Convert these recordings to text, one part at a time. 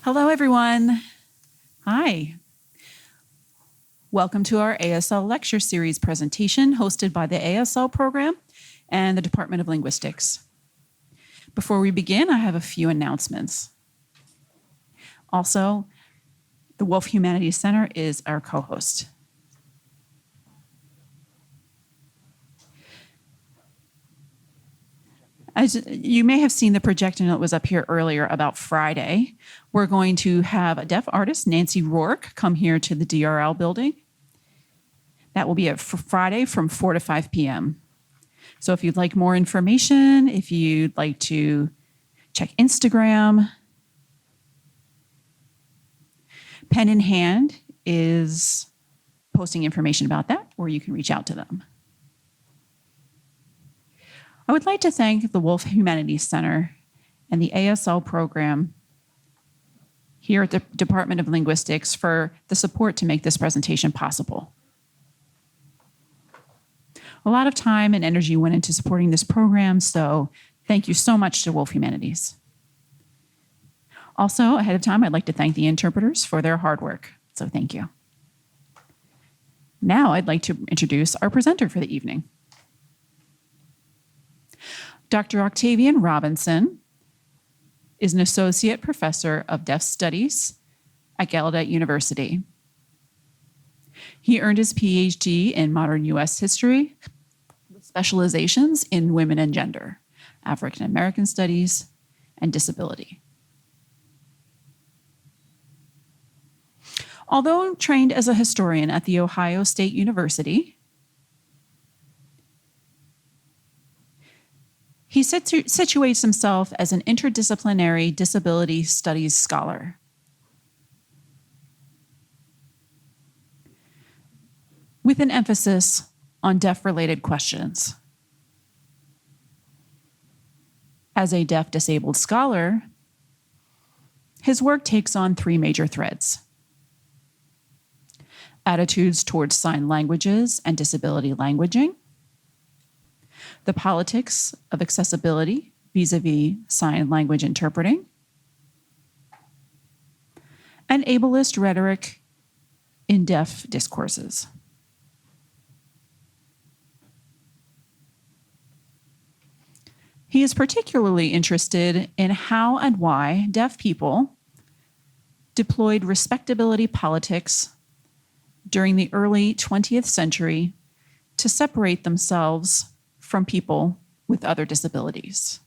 Hello, everyone. Hi. Welcome to our ASL lecture series presentation hosted by the ASL program and the Department of Linguistics. Before we begin, I have a few announcements. Also, the Wolf Humanities Center is our co-host. As you may have seen the projector that was up here earlier about Friday, we're going to have a deaf artist, Nancy Rourke, come here to the DRL building. That will be at Friday from 4 to 5 p.m. So if you'd like more information, if you'd like to check Instagram, Penn in Hand is posting information about that, or you can reach out to them. I would like to thank the Wolf Humanities Center and the ASL program here at the Department of Linguistics for the support to make this presentation possible. A lot of time and energy went into supporting this program, so thank you so much to Wolf Humanities. Also, ahead of time, I'd like to thank the interpreters for their hard work, so thank you. Now I'd like to introduce our presenter for the evening. Dr. Octavian Robinson is an associate professor of deaf studies at Gallaudet University. He earned his PhD in modern U.S. history with specializations in women and gender, African American studies, and disability. Although trained as a historian at The Ohio State University, he situates himself as an interdisciplinary disability studies scholar. With an emphasis on deaf-related questions. As a deaf-disabled scholar, his work takes on three major threads: attitudes towards sign languages and disability languaging, the politics of accessibility vis-a-vis sign language interpreting, and ableist rhetoric in deaf discourses. He is particularly interested in how and why deaf people deployed respectability politics during the early 20th century to separate themselves from people with other disabilities.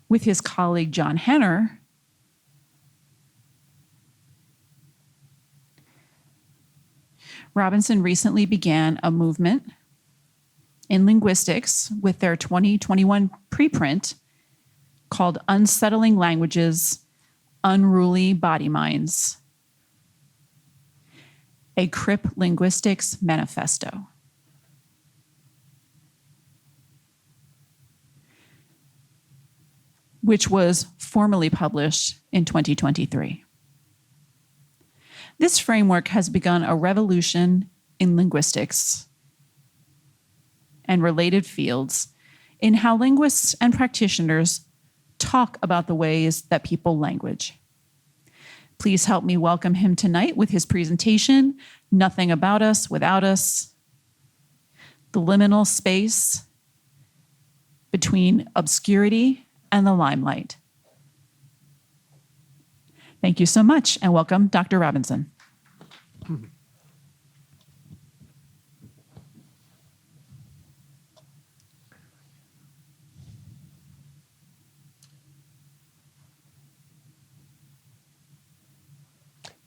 With his colleague John Henner, Robinson recently began a movement in linguistics with their 2021 preprint called Unsettling Languages, Unruly Body Minds, a Crip Linguistics Manifesto. Which was formally published in 2023. This framework has begun a revolution in linguistics and related fields in how linguists and practitioners talk about the ways that people language. Please help me welcome him tonight with his presentation, Nothing About Us Without Us, the liminal space between obscurity and the limelight. Thank you so much, and welcome, Dr. Robinson.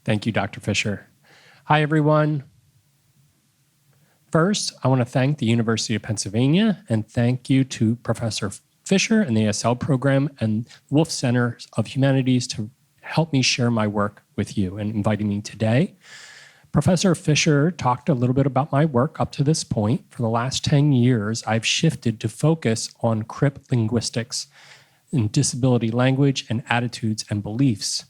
Thank you, Dr. Fisher. Hi, everyone. First, I want to thank the University of Pennsylvania and thank you to Professor Fisher and the ASL program and Wolf Center of Humanities to help me share my work with you and inviting me today. Professor Fisher talked a little bit about my work up to this point. For the last 10 years, I've shifted to focus on crip linguistics in disability language and attitudes and beliefs,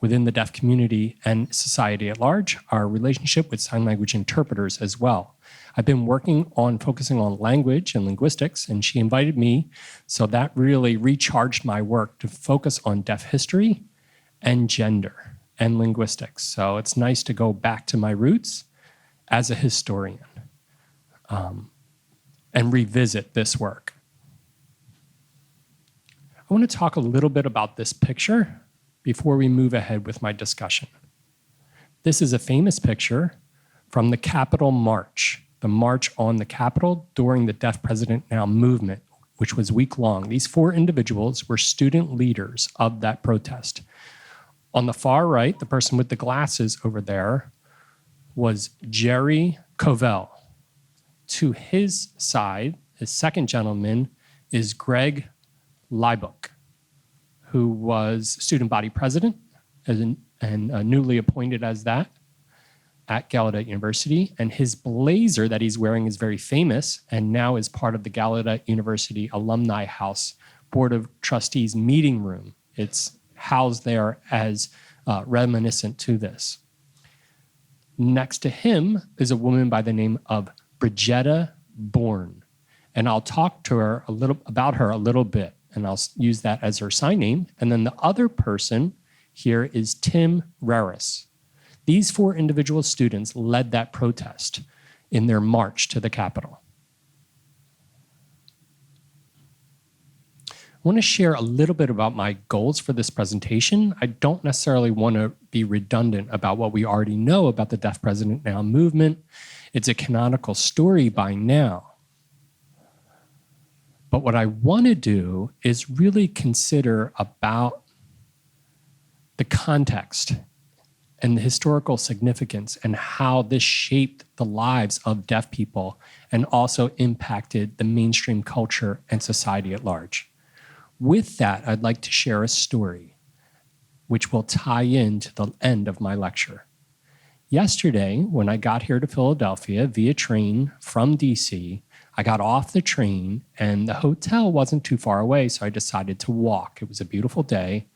within the deaf community and society at large, our relationship with sign language interpreters as well. I've been focusing on language and linguistics, and she invited me, so that really recharged my work to focus on deaf history and gender and linguistics. So it's nice to go back to my roots as a historian and revisit this work. I want to talk a little bit about this picture before we move ahead with my discussion. This is a famous picture from the Capitol March, the march on the Capitol during the Deaf President Now movement, which was week-long. These 4 individuals were student leaders of that protest. On the far right, the person with the glasses over there was Jerry Covell. To his side, his second gentleman is Greg Liebook, who was student body president and newly appointed as that at Gallaudet University. And his blazer that he's wearing is very famous and now is part of the Gallaudet University Alumni House Board of Trustees meeting room. It's housed there as reminiscent to this. Next to him is a woman by the name of Bridgetta Bourne. And I'll talk to her about her a little bit, and I'll use that as her sign name. And then the other person here is Tim Raris. These 4 individual students led that protest in their march to the Capitol. I want to share a little bit about my goals for this presentation. I don't necessarily want to be redundant about what we already know about the Deaf President Now movement. It's a canonical story by now. But what I want to do is really consider about the context and the historical significance and how this shaped the lives of deaf people and also impacted the mainstream culture and society at large. With that, I'd like to share a story which will tie into the end of my lecture. Yesterday, when I got here to Philadelphia via train from DC, I got off the train and the hotel wasn't too far away, so I decided to walk. It was a beautiful day,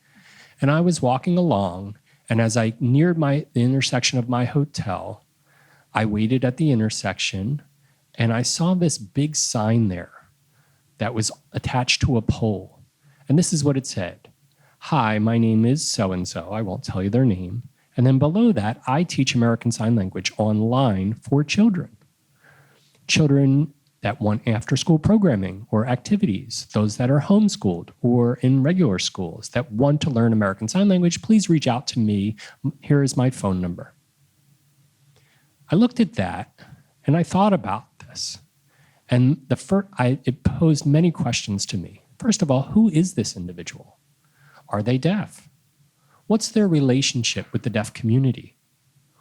and I was walking along, and as I neared the intersection of my hotel, I waited at the intersection, and I saw this big sign there that was attached to a pole. And this is what it said: "Hi, my name is so-and-so." I won't tell you their name. And then below that, I teach American Sign Language online for children. Children that want after-school programming or activities, those that are homeschooled or in regular schools that want to learn American Sign Language, please reach out to me. Here is my phone number. I looked at that and I thought about this. And it posed many questions to me. First of all, who is this individual? Are they deaf? What's their relationship with the deaf community?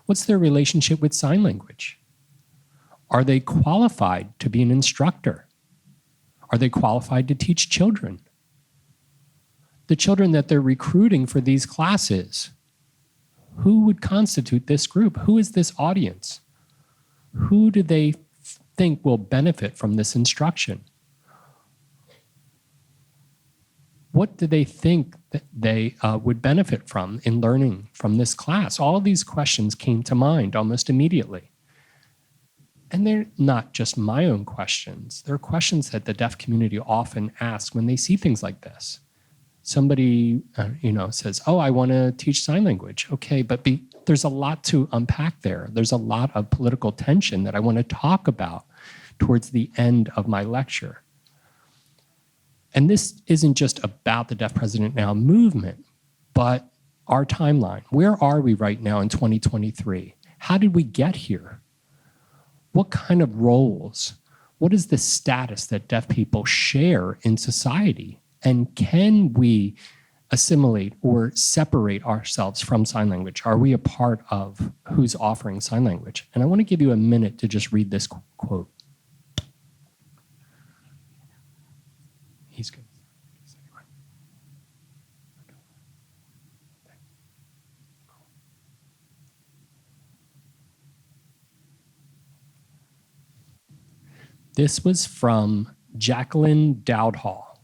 What's their relationship with sign language? Are they qualified to be an instructor? Are they qualified to teach children? The children that they're recruiting for these classes, who would constitute this group? Who is this audience? Who do they think will benefit from this instruction? What do they think that they would benefit from in learning from this class? All of these questions came to mind almost immediately. And they're not just my own questions. They're questions that the deaf community often asks when they see things like this. Somebody says, "Oh, I want to teach sign language." Okay, but there's a lot to unpack there. There's a lot of political tension that I want to talk about towards the end of my lecture. And this isn't just about the Deaf President Now movement, but our timeline. Where are we right now in 2023? How did we get here? What kind of roles? What is the status that deaf people share in society? And can we assimilate or separate ourselves from sign language? Are we a part of who's offering sign language? And I want to give you a minute to just read this quote. He's good. This was from Jacqueline Dowdhall,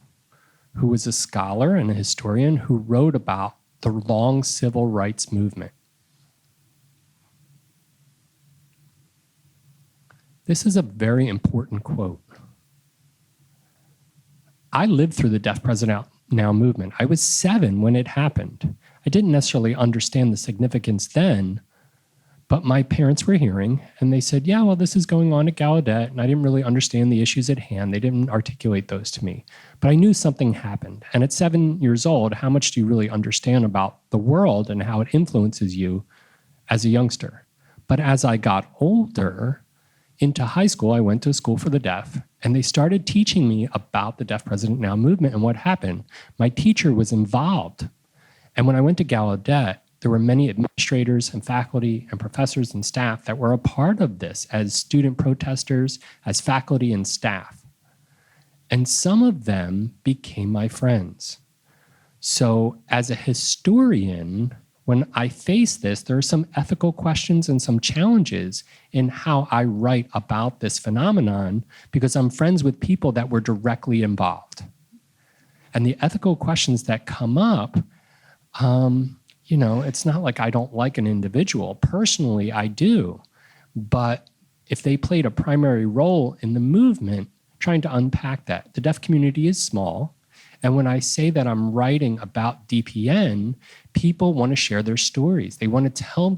who was a scholar and a historian who wrote about the long civil rights movement. This is a very important quote. I lived through the Deaf President Now movement. I was 7 when it happened. I didn't necessarily understand the significance then, but my parents were hearing, and they said, yeah, well, this is going on at Gallaudet, and I didn't really understand the issues at hand. They didn't articulate those to me. But I knew something happened. And at 7 years old, how much do you really understand about the world and how it influences you as a youngster? But as I got older, into high school, I went to a school for the deaf, and they started teaching me about the Deaf President Now movement and what happened. My teacher was involved. And when I went to Gallaudet, there were many administrators and faculty and professors and staff that were a part of this as student protesters, as faculty and staff. And some of them became my friends. So as a historian, when I face this, there are some ethical questions and some challenges in how I write about this phenomenon because I'm friends with people that were directly involved. And the ethical questions that come up, it's not like I don't like an individual. Personally, I do. But if they played a primary role in the movement, trying to unpack that. The deaf community is small. And when I say that I'm writing about DPN, people want to share their stories. They want to tell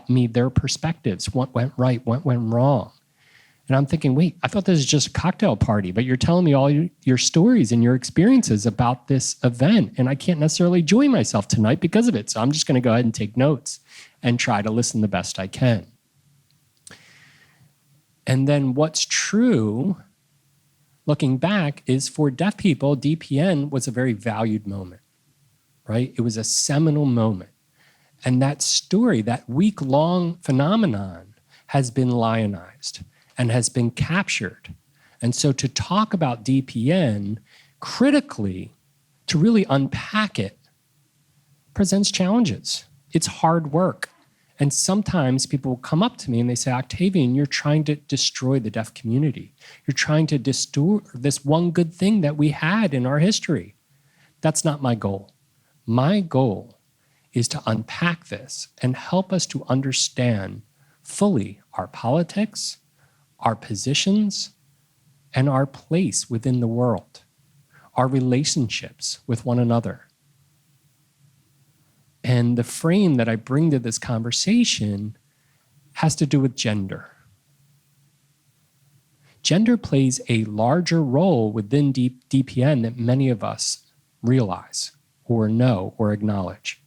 me their perspectives, what went right, what went wrong. And I'm thinking, wait, I thought this was just a cocktail party, but you're telling me all your stories and your experiences about this event, and I can't necessarily enjoy myself tonight because of it. So I'm just going to go ahead and take notes and try to listen the best I can. And then what's true, looking back, is for deaf people, DPN was a very valued moment, right? It was a seminal moment. And that story, that week-long phenomenon, has been lionized and has been captured. And so to talk about DPN critically, to really unpack it, presents challenges. It's hard work. And sometimes people will come up to me and they say, Octavian, you're trying to destroy the deaf community. You're trying to destroy this one good thing that we had in our history. That's not my goal. My goal is to unpack this and help us to understand fully our politics, our positions, and our place within the world, our relationships with one another. And the frame that I bring to this conversation has to do with gender. Gender plays a larger role within DPN than many of us realize or know or acknowledge.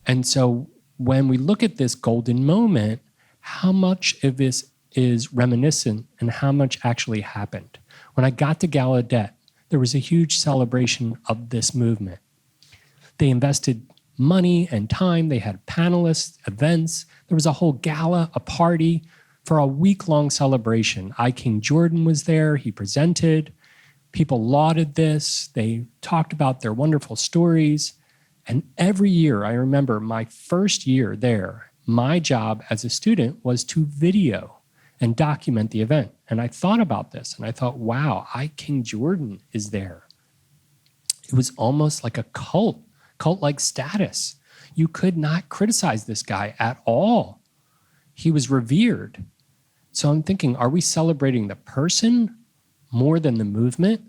And so when we look at this golden moment, how much of this is reminiscent and how much actually happened? When I got to Gallaudet, there was a huge celebration of this movement. They invested money and time. They had panelists, events. There was a whole gala, a party for a week-long celebration. King Jordan was there. He presented. People lauded this. They talked about their wonderful stories. And every year, I remember my first year there, my job as a student was to video and document the event. And I thought about this and I thought, wow, King Jordan is there. It was almost like a cult-like status. You could not criticize this guy at all. He was revered. So I'm thinking, are we celebrating the person more than the movement?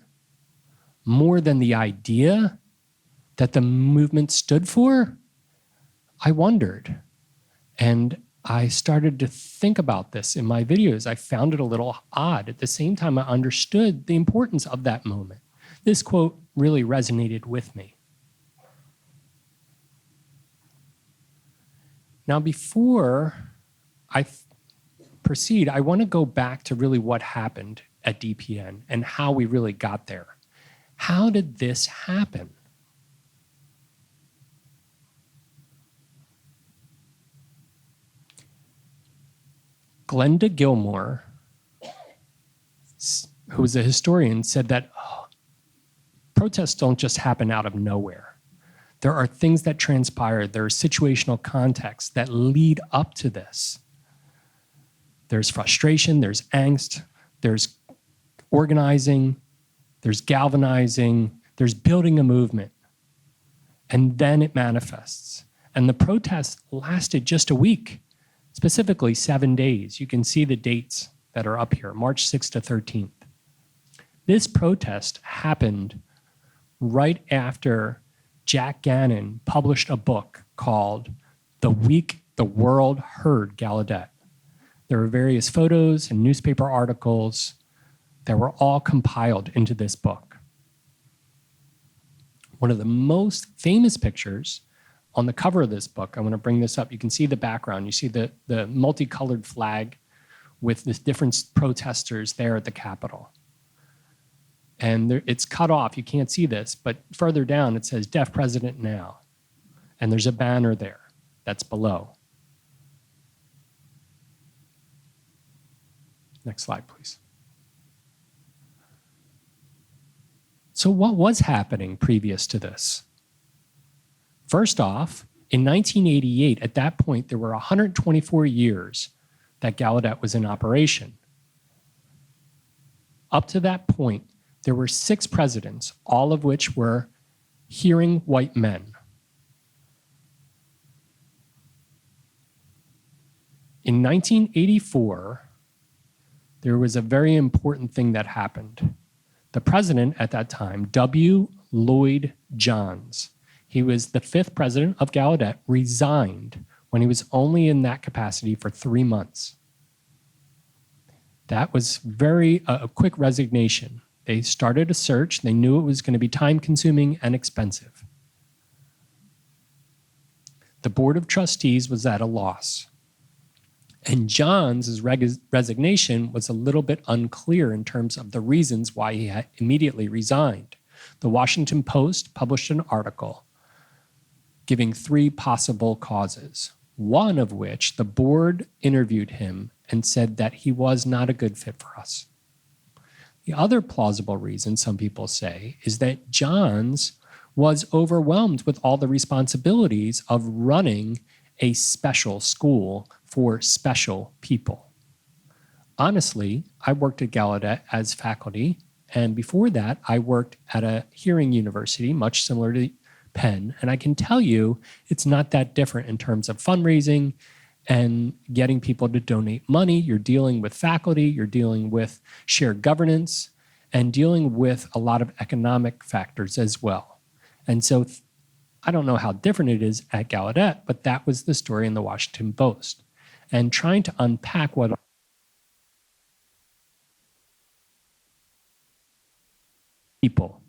More than the idea that the movement stood for? I wondered. And I started to think about this in my videos. I found it a little odd. At the same time, I understood the importance of that moment. This quote really resonated with me. Now, before I proceed, I want to go back to really what happened at DPN and how we really got there. How did this happen? Glenda Gilmore, who was a historian, said that protests don't just happen out of nowhere. There are things that transpire. There are situational contexts that lead up to this. There's frustration, there's angst, there's organizing, there's galvanizing, there's building a movement. And then it manifests. And the protest lasted just a week, specifically 7 days. You can see the dates that are up here, March 6th to 13th. This protest happened right after Jack Gannon published a book called The Week the World Heard Gallaudet. There were various photos and newspaper articles that were all compiled into this book. One of the most famous pictures on the cover of this book, I want to bring this up. You can see the background. You see the multicolored flag with the different protesters there at the Capitol. And it's cut off. You can't see this, but further down it says Deaf President Now. And there's a banner there that's below. Next slide, please. So what was happening previous to this? First off, in 1988, at that point, there were 124 years that Gallaudet was in operation. Up to that point, there were 6 presidents, all of which were hearing white men. In 1984, there was a very important thing that happened. The president at that time, W. Lloyd Johns, he was the 5th president of Gallaudet, resigned when he was only in that capacity for 3 months. That was a quick resignation. They started a search. They knew it was going to be time-consuming and expensive. The Board of Trustees was at a loss. And Johns' resignation was a little bit unclear in terms of the reasons why he had immediately resigned. The Washington Post published an article giving 3 possible causes, one of which the board interviewed him and said that he was not a good fit for us. The other plausible reason, some people say, is that Johns was overwhelmed with all the responsibilities of running a special school for special people. Honestly, I worked at Gallaudet as faculty, and before that, I worked at a hearing university, much similar to Penn, and I can tell you it's not that different in terms of fundraising and getting people to donate money. You're dealing with faculty, you're dealing with shared governance, and dealing with a lot of economic factors as well. And so I don't know how different it is at Gallaudet, but that was the story in the Washington Post. And trying to unpack what people,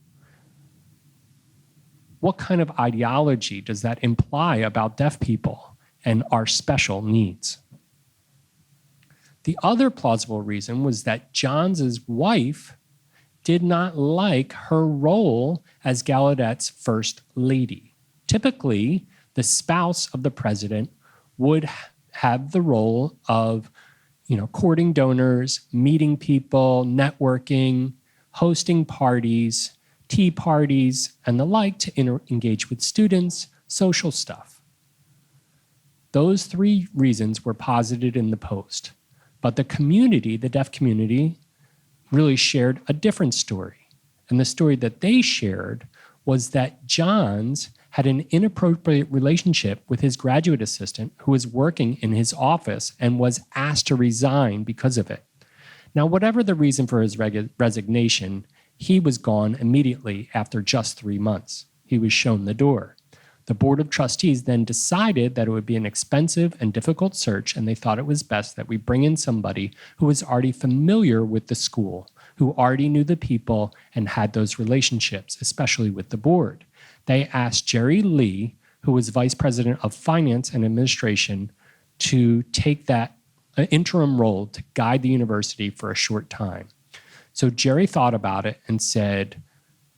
what kind of ideology does that imply about deaf people and our special needs? The other plausible reason was that Johns' wife did not like her role as Gallaudet's first lady. Typically, the spouse of the president would have the role of, courting donors, meeting people, networking, hosting parties, tea parties, and the like to engage with students, social stuff. Those 3 reasons were posited in the Post, but the community, the deaf community, really shared a different story. And the story that they shared was that Johns had an inappropriate relationship with his graduate assistant who was working in his office and was asked to resign because of it. Now, whatever the reason for his resignation, he was gone immediately after just 3 months. He was shown the door. The Board of Trustees then decided that it would be an expensive and difficult search, and they thought it was best that we bring in somebody who was already familiar with the school, who already knew the people and had those relationships, especially with the board. They asked Jerry Lee, who was Vice President of Finance and Administration, to take that interim role to guide the university for a short time. So Jerry thought about it and said,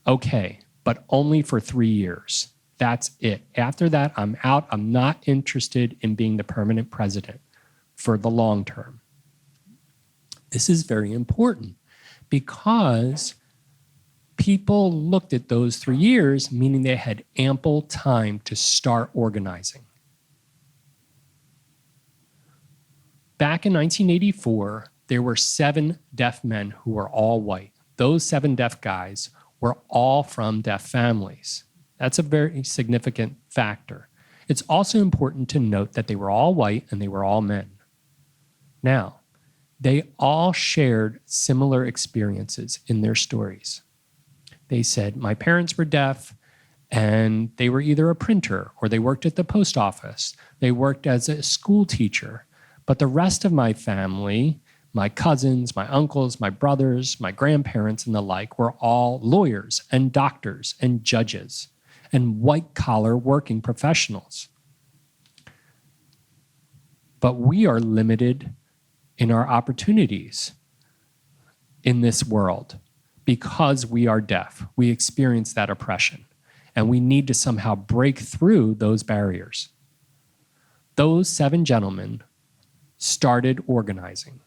okay, but only for 3 years. That's it. After that, I'm out. I'm not interested in being the permanent president for the long term. This is very important because people looked at those 3 years, meaning they had ample time to start organizing. Back in 1984, there were 7 deaf men who were all white. Those 7 deaf guys were all from deaf families. That's a very significant factor. It's also important to note that they were all white and they were all men. Now, they all shared similar experiences in their stories. They said, my parents were deaf and they were either a printer or they worked at the post office. They worked as a school teacher. But the rest of my family, my cousins, my uncles, my brothers, my grandparents, and the like, were all lawyers and doctors and judges and white-collar working professionals. But we are limited in our opportunities in this world because we are deaf. We experience that oppression, and we need to somehow break through those barriers. Those 7 gentlemen started organizing.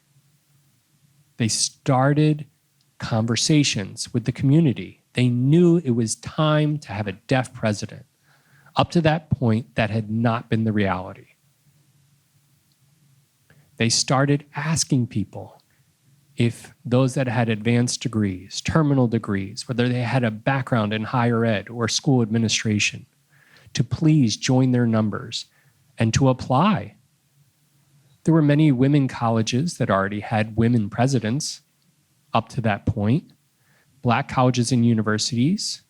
They started conversations with the community. They knew it was time to have a deaf president. Up to that point, that had not been the reality. They started asking people if those that had advanced degrees, terminal degrees, whether they had a background in higher ed or school administration, to please join their numbers and to apply. There were many women colleges that already had women presidents up to that point. Black colleges and universities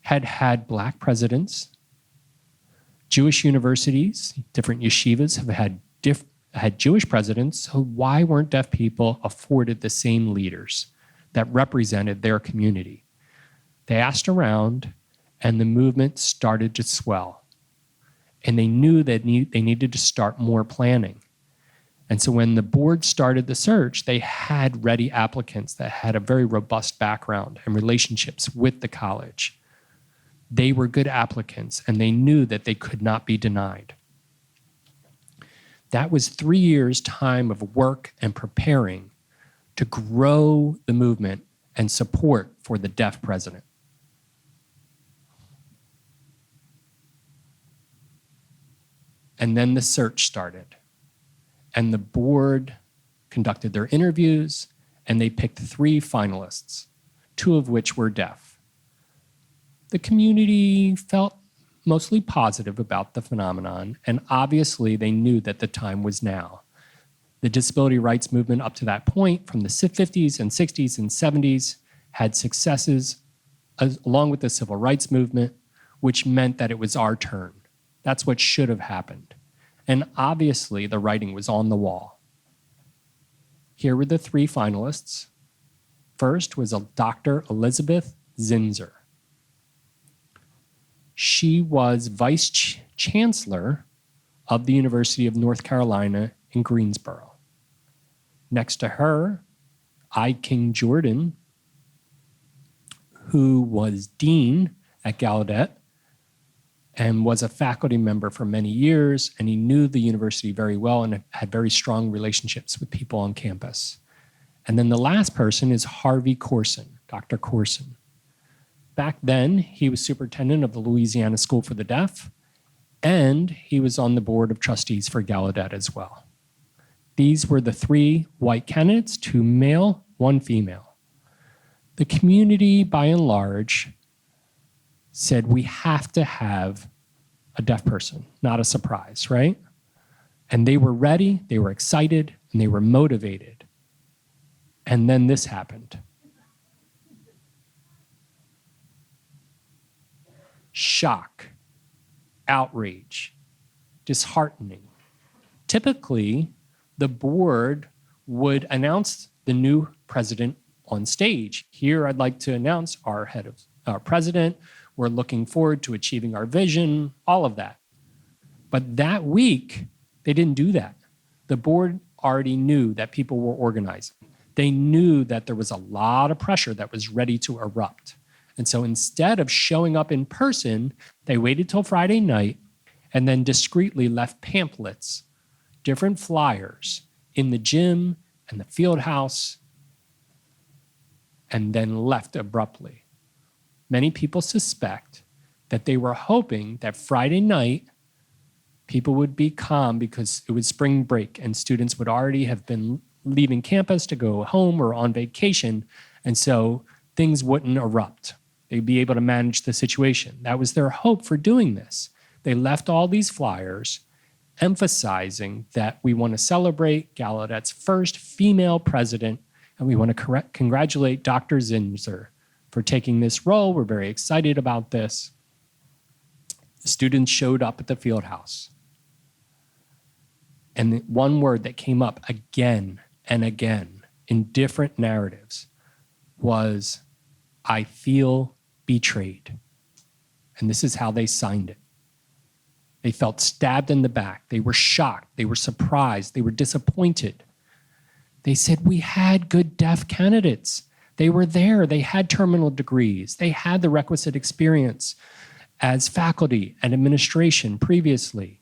had had Black presidents. Jewish universities, different yeshivas have had Jewish presidents, so why weren't deaf people afforded the same leaders that represented their community? They asked around, and the movement started to swell. And they knew that they needed to start more planning. And so when the board started the search, they had ready applicants that had a very robust background and relationships with the college. They were good applicants, and they knew that they could not be denied. That was 3 years' time of work and preparing to grow the movement and support for the deaf president. And then the search started. And the board conducted their interviews, and they picked 3 finalists, 2 of which were deaf. The community felt mostly positive about the phenomenon, and obviously they knew that the time was now. The disability rights movement up to that point, from the 50s and 60s and 70s, had successes along with the civil rights movement, which meant that it was our turn. That's what should have happened. And obviously the writing was on the wall. Here were the 3 finalists. First was a Dr. Elizabeth Zinser. She was vice chancellor of the University of North Carolina in Greensboro. Next to her, I. King Jordan, who was dean at Gallaudet and was a faculty member for many years, and he knew the university very well and had very strong relationships with people on campus. And then the last person is Harvey Corson, Dr. Corson. Back then, he was superintendent of the Louisiana School for the Deaf, and he was on the board of trustees for Gallaudet as well. These were the 3 white candidates, 2 male, 1 female. The community, by and large, said we have to have a deaf person, not a surprise, right? And they were ready, they were excited, and they were motivated. And then this happened. Shock, outrage, disheartening. Typically, the board would announce the new president on stage. Here, I'd like to announce our president. We're looking forward to achieving our vision, all of that. But that week, they didn't do that. The board already knew that people were organizing. They knew that there was a lot of pressure that was ready to erupt. And so instead of showing up in person, they waited till Friday night and then discreetly left pamphlets, different flyers in the gym and the field house, and then left abruptly. Many people suspect that they were hoping that Friday night people would be calm because it was spring break and students would already have been leaving campus to go home or on vacation, and so things wouldn't erupt. they'd be able to manage the situation. That was their hope for doing this. They left all these flyers emphasizing that we want to celebrate Gallaudet's first female president, and we want to congratulate Dr. Zinsser for taking this role. We're very excited about this. The students showed up at the field house. And the one word that came up again and again in different narratives was, "I feel betrayed." And this is how they signed it. They felt stabbed in the back. They were shocked. They were surprised. They were disappointed. They said, "We had good deaf candidates. They were there. They had terminal degrees. They had the requisite experience as faculty and administration previously.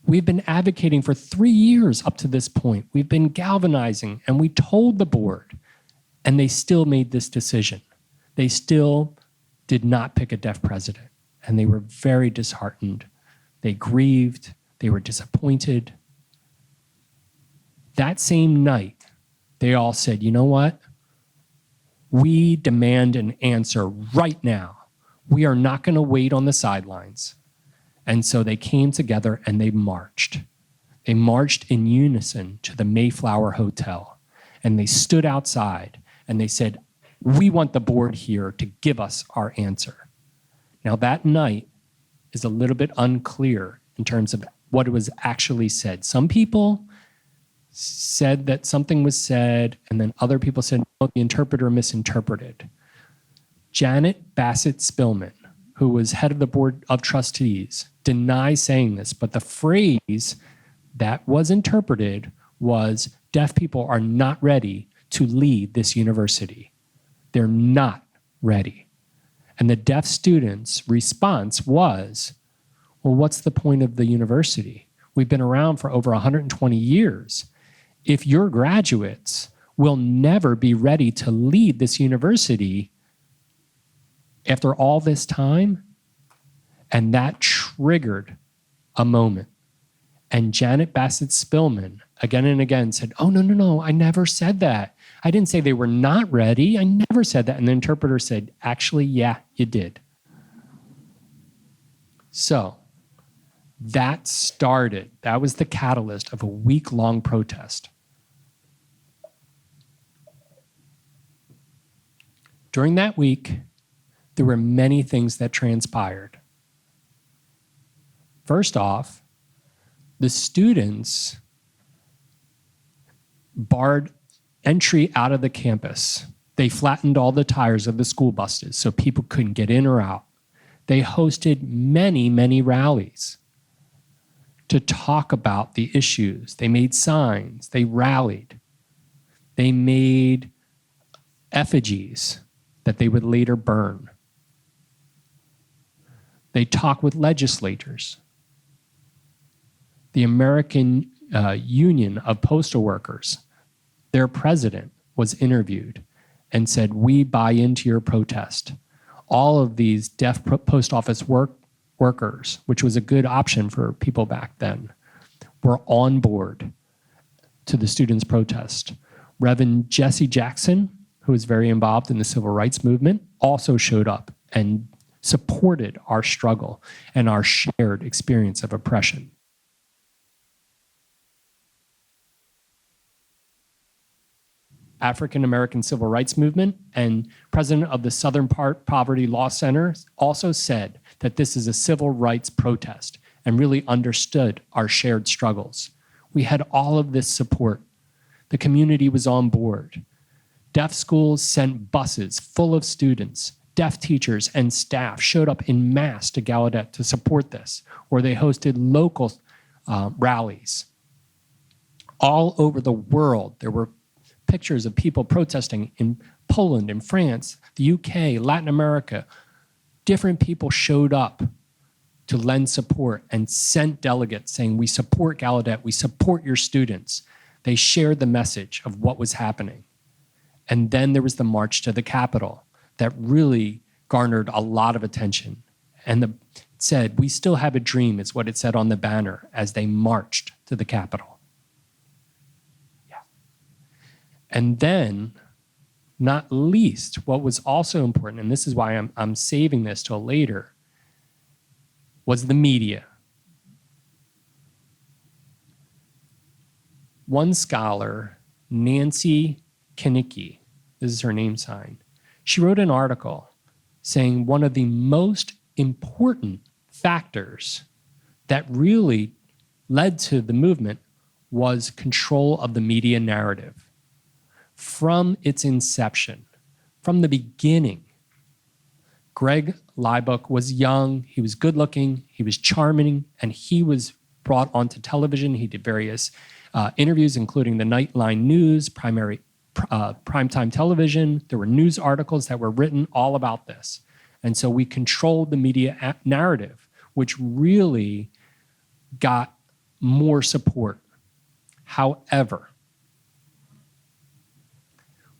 We've been advocating for 3 years up to this point. We've been galvanizing, and we told the board, and they still made this decision. They still did not pick a deaf president, and they were very disheartened. They grieved. They were disappointed. That same night, they all said, "You know what? We demand an answer right now. We are not going to wait on the sidelines." And so they came together and they marched. They marched in unison to the Mayflower Hotel. And they stood outside and they said, "We want the board here to give us our answer." Now that night is a little bit unclear in terms of what was actually said. Some people said that something was said, and then other people said, "No, the interpreter misinterpreted." Janet Bassett Spillman, who was head of the board of trustees, denies saying this, but the phrase that was interpreted was, "Deaf people are not ready to lead this university. They're not ready." And the deaf students' response was, "Well, what's the point of the university? We've been around for over 120 years. If your graduates will never be ready to lead this university after all this time," and that triggered a moment. And Janet Bassett Spillman again and again said, "Oh, no, I never said that. I didn't say they were not ready. I never said that." And the interpreter said, "Actually, yeah, you did." So that was the catalyst of a week-long protest. During that week, there were many things that transpired. First off, the students barred entry out of the campus. They flattened all the tires of the school buses so people couldn't get in or out. They hosted many rallies to talk about the issues. They made signs. They rallied. They made effigies that they would later burn. They talked with legislators. The American Union of Postal Workers, their president was interviewed and said, "We buy into your protest." All of these deaf post office workers, which was a good option for people back then, were on board to the students' protest. Reverend Jesse Jackson, who was very involved in the civil rights movement, also showed up and supported our struggle and our shared experience of oppression. African American Civil Rights Movement and president of the Southern Poverty Law Center also said that this is a civil rights protest and really understood our shared struggles. We had all of this support. The community was on board. Deaf schools sent buses full of students. Deaf teachers and staff showed up en masse to Gallaudet to support this, or they hosted local rallies. All over the world, there were pictures of people protesting in Poland, in France, the UK, Latin America. Different people showed up to lend support and sent delegates saying, "We support Gallaudet, we support your students." They shared the message of what was happening. And then there was the march to the Capitol that really garnered a lot of attention. And it said, "We still have a dream," is what it said on the banner as they marched to the Capitol. And then not least, what was also important, and this is why I'm saving this till later, was the media. One scholar, Nancy Kinnicky, this is her name sign, she wrote an article saying one of the most important factors that really led to the movement was control of the media narrative. From its inception, from the beginning, Greg Liebock was young, he was good looking, he was charming, and he was brought onto television. He did various interviews, including the Nightline News, primetime television. There were news articles that were written all about this. And so we controlled the media narrative, which really got more support. However,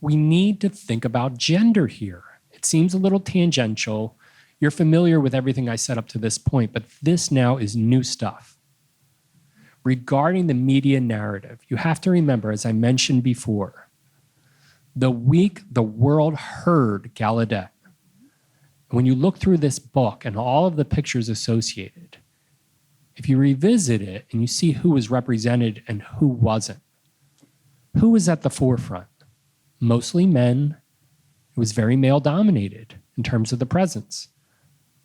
we need to think about gender here. It seems a little tangential. You're familiar with everything I said up to this point, but this now is new stuff. Regarding the media narrative, you have to remember, as I mentioned before, the week the world heard Gallaudet, when you look through this book and all of the pictures associated, if you revisit it and you see who was represented and who wasn't, who was at the forefront? Mostly men. It was very male-dominated in terms of the presence.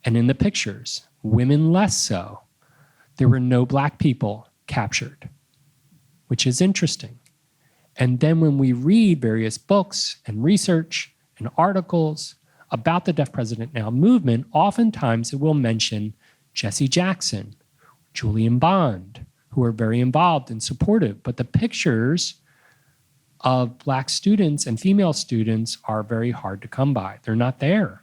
And in the pictures, women less so. There were no Black people captured, which is interesting. And then when we read various books and research and articles about the Deaf President Now movement, oftentimes it will mention Jesse Jackson, Julian Bond, who are very involved and supportive. But the pictures of Black students and female students are very hard to come by. They're not there.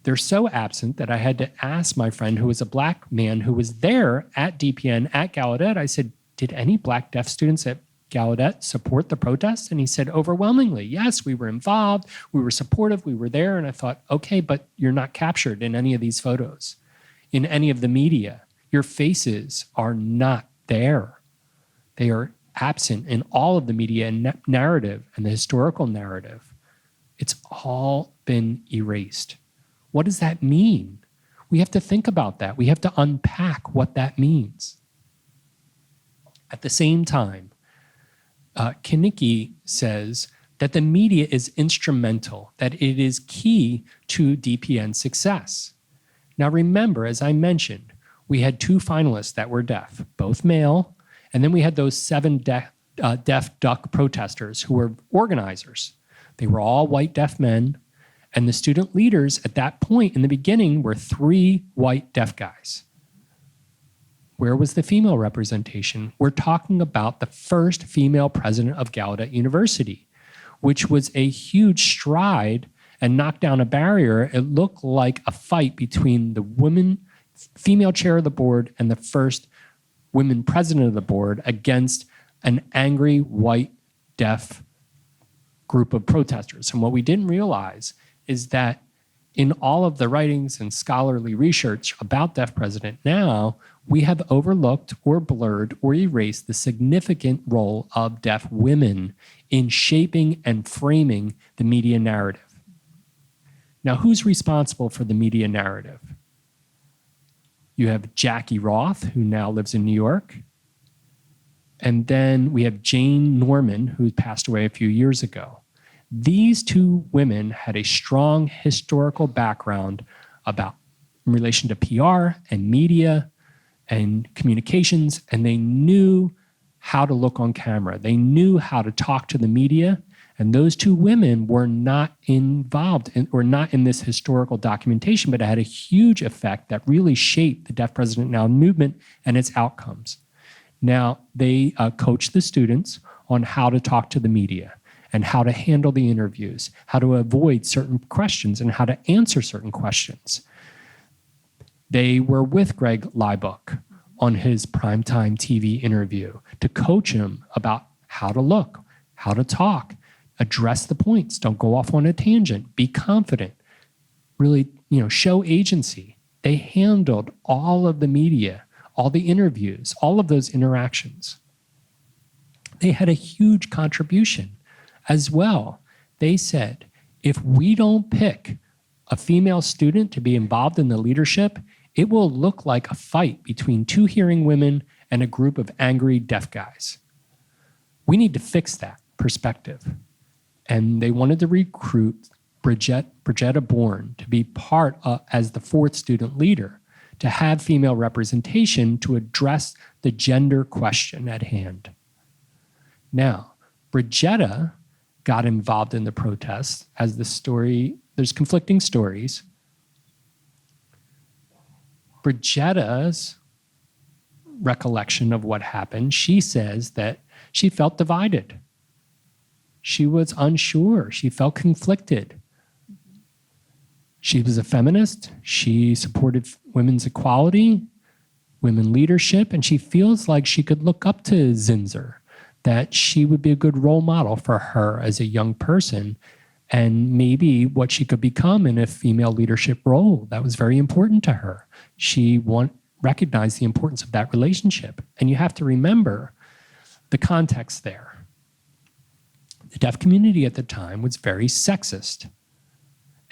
They're so absent that I had to ask my friend who was a Black man who was there at DPN, at Gallaudet, I said, did any Black deaf students at Gallaudet support the protest? And he said, overwhelmingly, yes, we were involved, we were supportive, we were there. And I thought, okay, but you're not captured in any of these photos, in any of the media. Your faces are not there. They are absent in all of the media narrative and the historical narrative. It's all been erased. What does that mean? We have to think about that. We have to unpack what that means. At the same time, Kinnicky says that the media is instrumental, that it is key to DPN's success. Now remember, as I mentioned, we had 2 finalists that were deaf, both male, and then we had those 7 deaf duck protesters who were organizers. They were all white deaf men, and the student leaders at that point in the beginning were 3 white deaf guys. Where was the female representation? We're talking about the first female president of Gallaudet University, which was a huge stride and knocked down a barrier. It looked like a fight between the female chair of the board and the first women president of the board against an angry white deaf group of protesters. And what we didn't realize is that in all of the writings and scholarly research about Deaf President Now, we have overlooked or blurred or erased the significant role of deaf women in shaping and framing the media narrative. Now, who's responsible for the media narrative? You have Jackie Roth, who now lives in New York. And then we have Jane Norman, who passed away a few years ago. These 2 women had a strong historical background about in relation to PR and media and communications, and they knew how to look on camera. They knew how to talk to the media, and those 2 women were not involved in, or not in this historical documentation, but it had a huge effect that really shaped the Deaf President Now movement and its outcomes. Now, they coached the students on how to talk to the media and how to handle the interviews, how to avoid certain questions and how to answer certain questions. They were with Greg Liebock on his primetime TV interview to coach him about how to look, how to talk, address the points, don't go off on a tangent, be confident, really, show agency. They handled all of the media, all the interviews, all of those interactions. They had a huge contribution as well. They said, if we don't pick a female student to be involved in the leadership, it will look like a fight between two hearing women and a group of angry deaf guys. We need to fix that perspective. And they wanted to recruit Brigetta Bourne to be part of, as the fourth student leader, to have female representation to address the gender question at hand. Now, Brigetta got involved in the protests as the story, there's conflicting stories. Brigetta's recollection of what happened, she says that she felt divided. She was unsure. She felt conflicted. She was a feminist. She supported women's equality, women leadership, and she feels like she could look up to Zinsser, that she would be a good role model for her as a young person and maybe what she could become in a female leadership role. That was very important to her. She recognized the importance of that relationship. And you have to remember the context there. The deaf community at the time was very sexist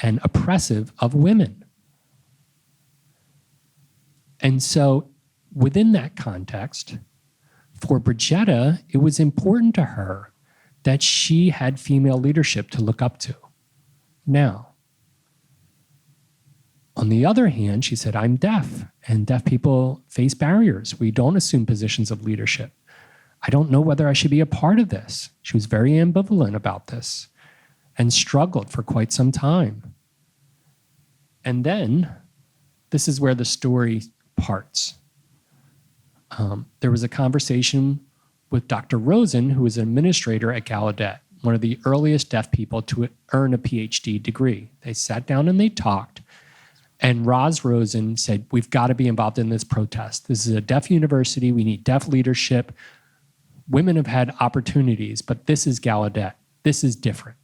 and oppressive of women. And so within that context, for Brigetta, it was important to her that she had female leadership to look up to. Now, on the other hand, she said, I'm deaf, and deaf people face barriers. We don't assume positions of leadership. I don't know whether I should be a part of this. She was very ambivalent about this and struggled for quite some time. And then, this is where the story parts. There was a conversation with Dr. Rosen, who was an administrator at Gallaudet, one of the earliest deaf people to earn a PhD degree. They sat down and they talked. And Roz Rosen said, we've got to be involved in this protest. This is a deaf university. We need deaf leadership. Women have had opportunities, but this is Gallaudet. This is different.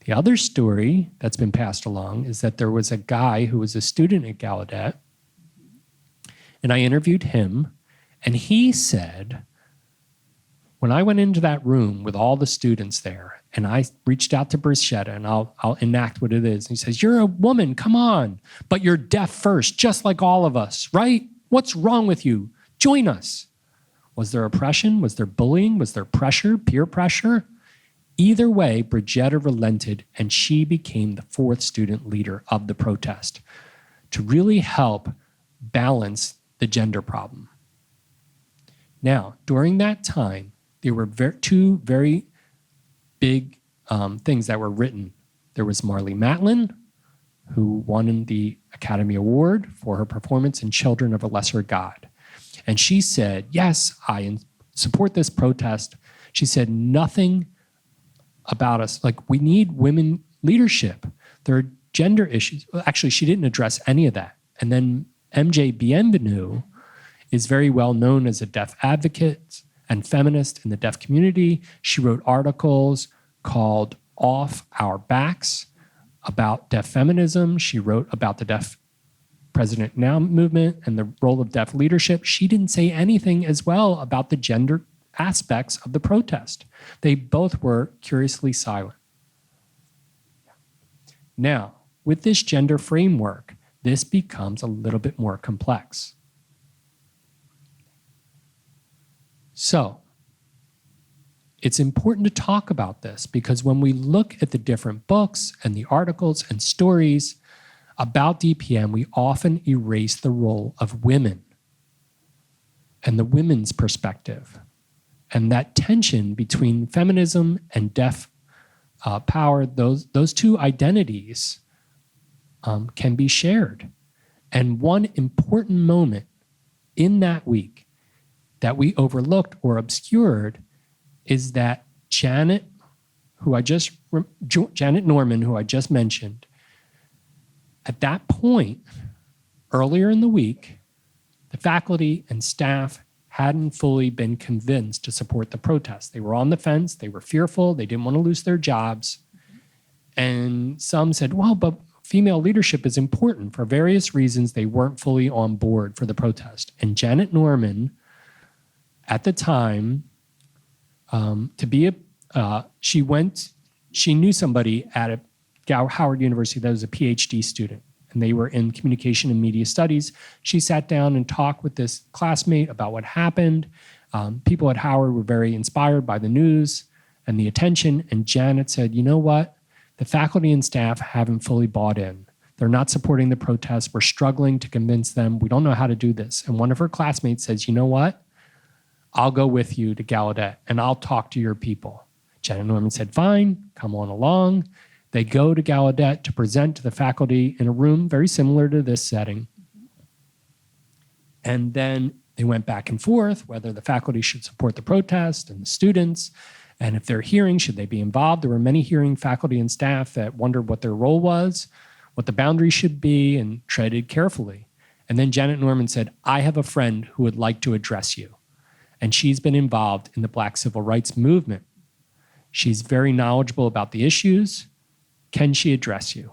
The other story that's been passed along is that there was a guy who was a student at Gallaudet, and I interviewed him, and he said, when I went into that room with all the students there, and I reached out to Brigetta, and I'll enact what it is. And he says, you're a woman, come on, but you're deaf first, just like all of us, right? What's wrong with you? Join us. Was there oppression? Was there bullying? Was there pressure, peer pressure? Either way, Brigetta relented, and she became the fourth student leader of the protest to really help balance the gender problem. Now, during that time, there were two very big things that were written. There was Marlee Matlin, who won the Academy Award for her performance in Children of a Lesser God. And she said, yes, I support this protest. She said, nothing about us, like we need women leadership. There are gender issues. Well, actually, she didn't address any of that. And then MJ Bienvenu is very well known as a deaf advocate and feminist in the deaf community. She wrote articles called Off Our Backs about deaf feminism. She wrote about the Deaf President Now movement and the role of deaf leadership. She didn't say anything as well about the gender aspects of the protest. They both were curiously silent. Now, with this gender framework, this becomes a little bit more complex. So, it's important to talk about this because when we look at the different books and the articles and stories about DPM, we often erase the role of women and the women's perspective. And that tension between feminism and deaf power, those two identities can be shared. And one important moment in that week that we overlooked or obscured is that Janet Norman, who I just mentioned, at that point, earlier in the week, the faculty and staff hadn't fully been convinced to support the protest. They were on the fence, they were fearful, they didn't want to lose their jobs. And some said, well, but female leadership is important. For various reasons, they weren't fully on board for the protest. And Janet Norman, at the time, she went she knew somebody at Howard University that was a PhD student, and they were in communication and media studies. She sat down and talked with this classmate about what happened. People at Howard were very inspired by the news and the attention, and Janet said, you know what? The faculty and staff haven't fully bought in. They're not supporting the protests. We're struggling to convince them. We don't know how to do this. And one of her classmates says, you know what? I'll go with you to Gallaudet and I'll talk to your people. Janet Norman said, fine, come on along. They go to Gallaudet to present to the faculty in a room very similar to this setting. And then they went back and forth, whether the faculty should support the protest and the students, and if they're hearing, should they be involved? There were many hearing faculty and staff that wondered what their role was, what the boundaries should be, and treaded carefully. And then Janet Norman said, I have a friend who would like to address you. And she's been involved in the Black civil rights movement. She's very knowledgeable about the issues. Can she address you?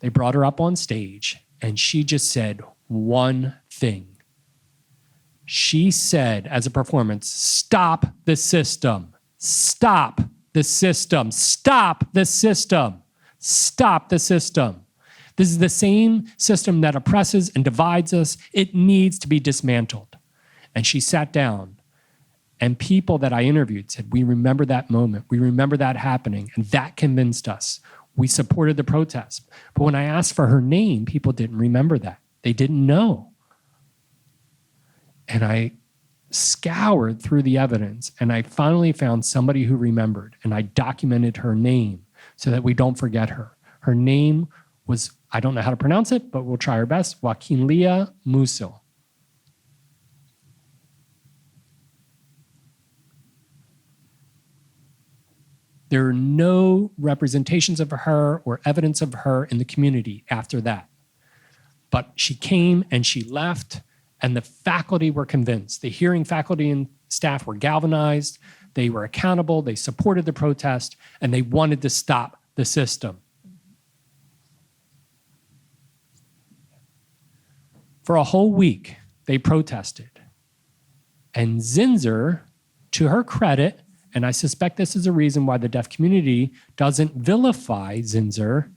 They brought her up on stage, and she just said one thing. She said, as a performance, stop the system, stop the system, stop the system, stop the system. This is the same system that oppresses and divides us. It needs to be dismantled. And she sat down, and people that I interviewed said, we remember that moment. We remember that happening, and that convinced us. We supported the protest. But when I asked for her name, people didn't remember that. They didn't know. And I scoured through the evidence, and I finally found somebody who remembered, and I documented her name so that we don't forget her. Her name was, I don't know how to pronounce it, but we'll try our best, Joaquinlia Musil. There are no representations of her or evidence of her in the community after that. But she came and she left, and the faculty were convinced. The hearing faculty and staff were galvanized. They were accountable. They supported the protest, and they wanted to stop the system. For a whole week, they protested. And Zinsser, to her credit, and I suspect this is a reason why the deaf community doesn't vilify Zinsser,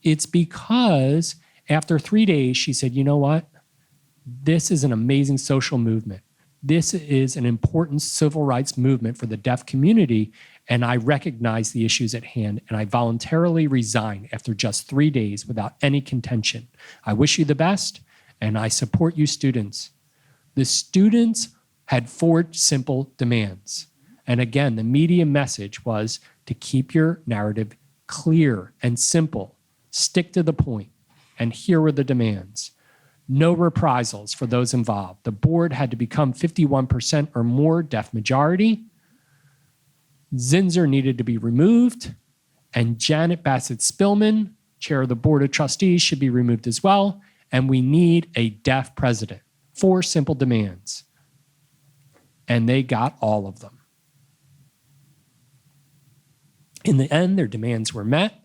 it's because after 3 days, she said, you know what? This is an amazing social movement. This is an important civil rights movement for the deaf community, and I recognize the issues at hand, and I voluntarily resign after just 3 days without any contention. I wish you the best, and I support you students. The students had 4 simple demands. And again, the media message was to keep your narrative clear and simple, stick to the point, and here were the demands. No reprisals for those involved. The board had to become 51% or more deaf majority. Zinsser needed to be removed, and Janet Bassett Spillman, chair of the board of trustees, should be removed as well, and we need a deaf president. 4 simple demands. And they got all of them. In the end, their demands were met.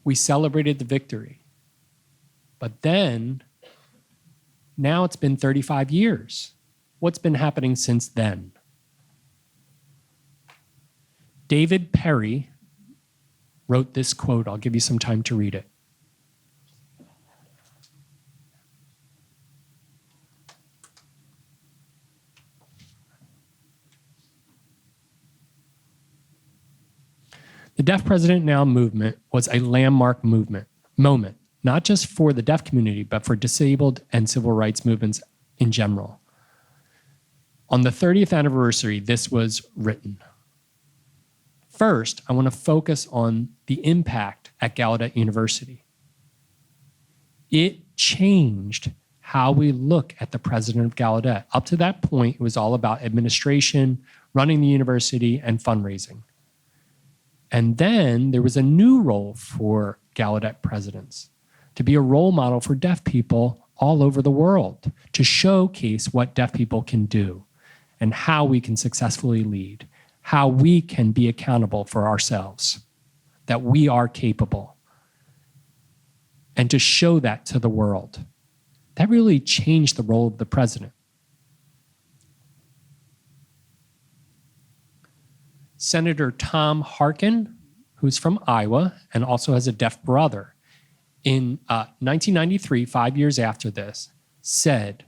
We celebrated the victory. But then, now it's been 35 years. What's been happening since then? David Perry wrote this quote. I'll give you some time to read it. The Deaf President Now movement was a landmark moment, not just for the deaf community, but for disabled and civil rights movements in general. On the 30th anniversary, this was written. First, I want to focus on the impact at Gallaudet University. It changed how we look at the president of Gallaudet. Up to that point, it was all about administration, running the university, and fundraising. And then there was a new role for Gallaudet presidents, to be a role model for deaf people all over the world, to showcase what deaf people can do and how we can successfully lead, how we can be accountable for ourselves, that we are capable, and to show that to the world. That really changed the role of the president. Senator Tom Harkin, who's from Iowa and also has a deaf brother, in 1993, 5 years after this, said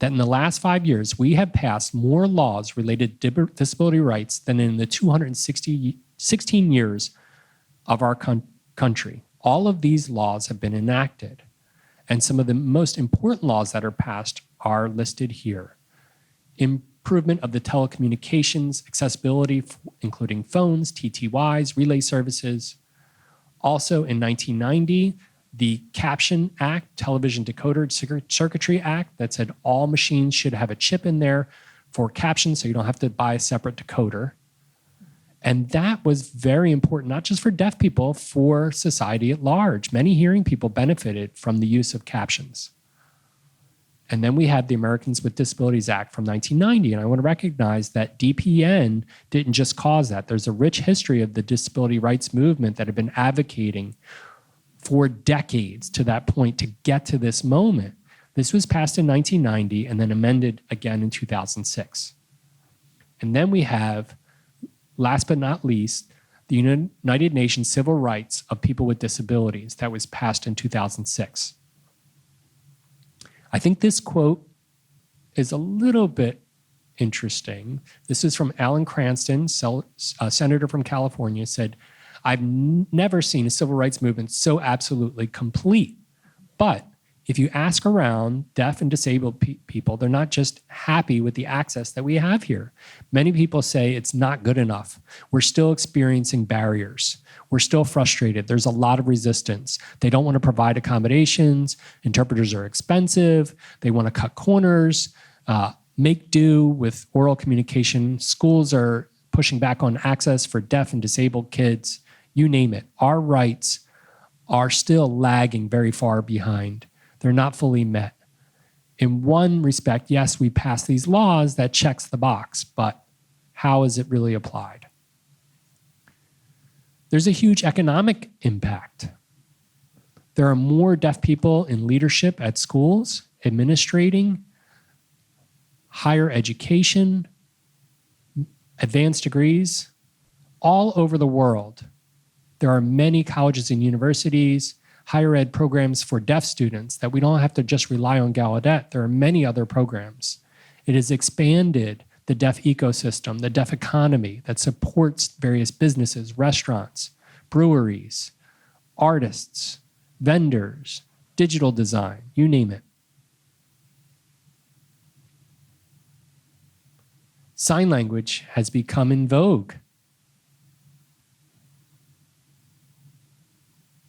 that in the last 5 years, we have passed more laws related to disability rights than in the 216 years of our country. All of these laws have been enacted. And some of the most important laws that are passed are listed here. Improvement of the telecommunications accessibility, including phones, TTYs, relay services. Also in 1990, the Caption Act, Television Decoder Circuitry Act, that said all machines should have a chip in there for captions so you don't have to buy a separate decoder. And that was very important, not just for deaf people, for society at large. Many hearing people benefited from the use of captions. And then we had the Americans with Disabilities Act from 1990. And I want to recognize that DPN didn't just cause that. There's a rich history of the disability rights movement that have been advocating for decades to that point to get to this moment. This was passed in 1990 and then amended again in 2006. And then we have, last but not least, the United Nations Civil Rights of People with Disabilities that was passed in 2006. I think this quote is a little bit interesting. This is from Alan Cranston, a senator from California, said, "I've never seen a civil rights movement so absolutely complete. But if you ask around deaf and disabled people, they're not just happy with the access that we have here. Many people say it's not good enough. We're still experiencing barriers. We're still frustrated. There's a lot of resistance. They don't want to provide accommodations. Interpreters are expensive. They want to cut corners, make do with oral communication. Schools are pushing back on access for deaf and disabled kids. You name it. Our rights are still lagging very far behind. They're not fully met. In one respect, yes, we pass these laws that checks the box, but how is it really applied? There's a huge economic impact. There are more deaf people in leadership at schools, administrating, higher education, advanced degrees, all over the world. There are many colleges and universities, higher ed programs for deaf students that we don't have to just rely on Gallaudet. There are many other programs. It has expanded the deaf ecosystem, the deaf economy that supports various businesses, restaurants, breweries, artists, vendors, digital design, you name it. Sign language has become in vogue.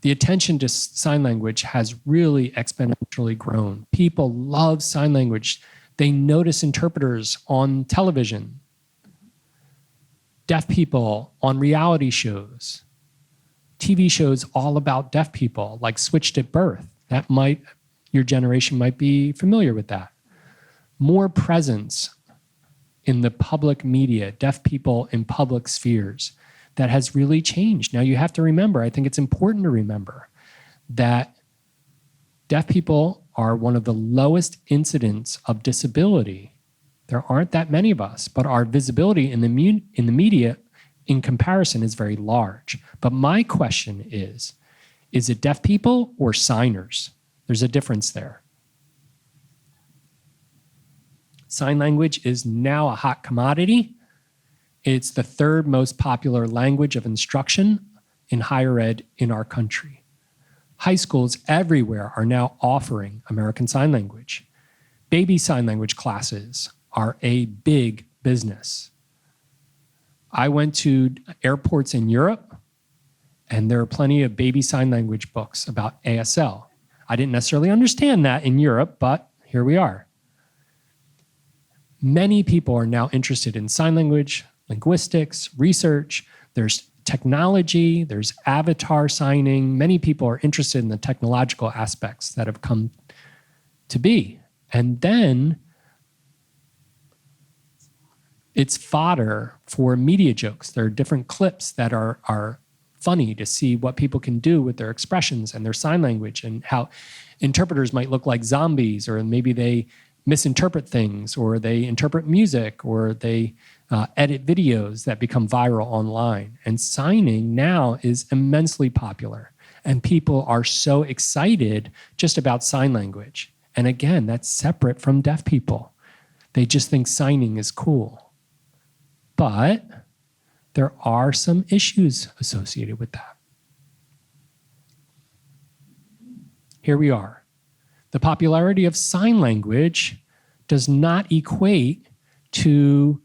The attention to sign language has really exponentially grown. People love sign language. They notice interpreters on television, deaf people on reality shows, TV shows all about deaf people, like Switched at Birth. Your generation might be familiar with that. More presence in the public media, deaf people in public spheres. That has really changed. Now you have to remember, I think it's important to remember that deaf people are one of the lowest incidents of disability. There aren't that many of us, but our visibility in the media in comparison is very large. But my question is it deaf people or signers? There's a difference there. Sign language is now a hot commodity. It's the third most popular language of instruction in higher ed in our country. High schools everywhere are now offering American Sign Language. Baby sign language classes are a big business. I went to airports in Europe, and there are plenty of baby sign language books about ASL. I didn't necessarily understand that in Europe, but here we are. Many people are now interested in sign language, linguistics, research, there's technology, there's avatar signing. Many people are interested in the technological aspects that have come to be. And then it's fodder for media jokes. There are different clips that are funny to see what people can do with their expressions and their sign language and how interpreters might look like zombies, or maybe they misinterpret things, or they interpret music, or they edit videos that become viral online. And signing now is immensely popular. And people are so excited just about sign language. And again, that's separate from deaf people. They just think signing is cool. But there are some issues associated with that. Here we are. The popularity of sign language does not equate to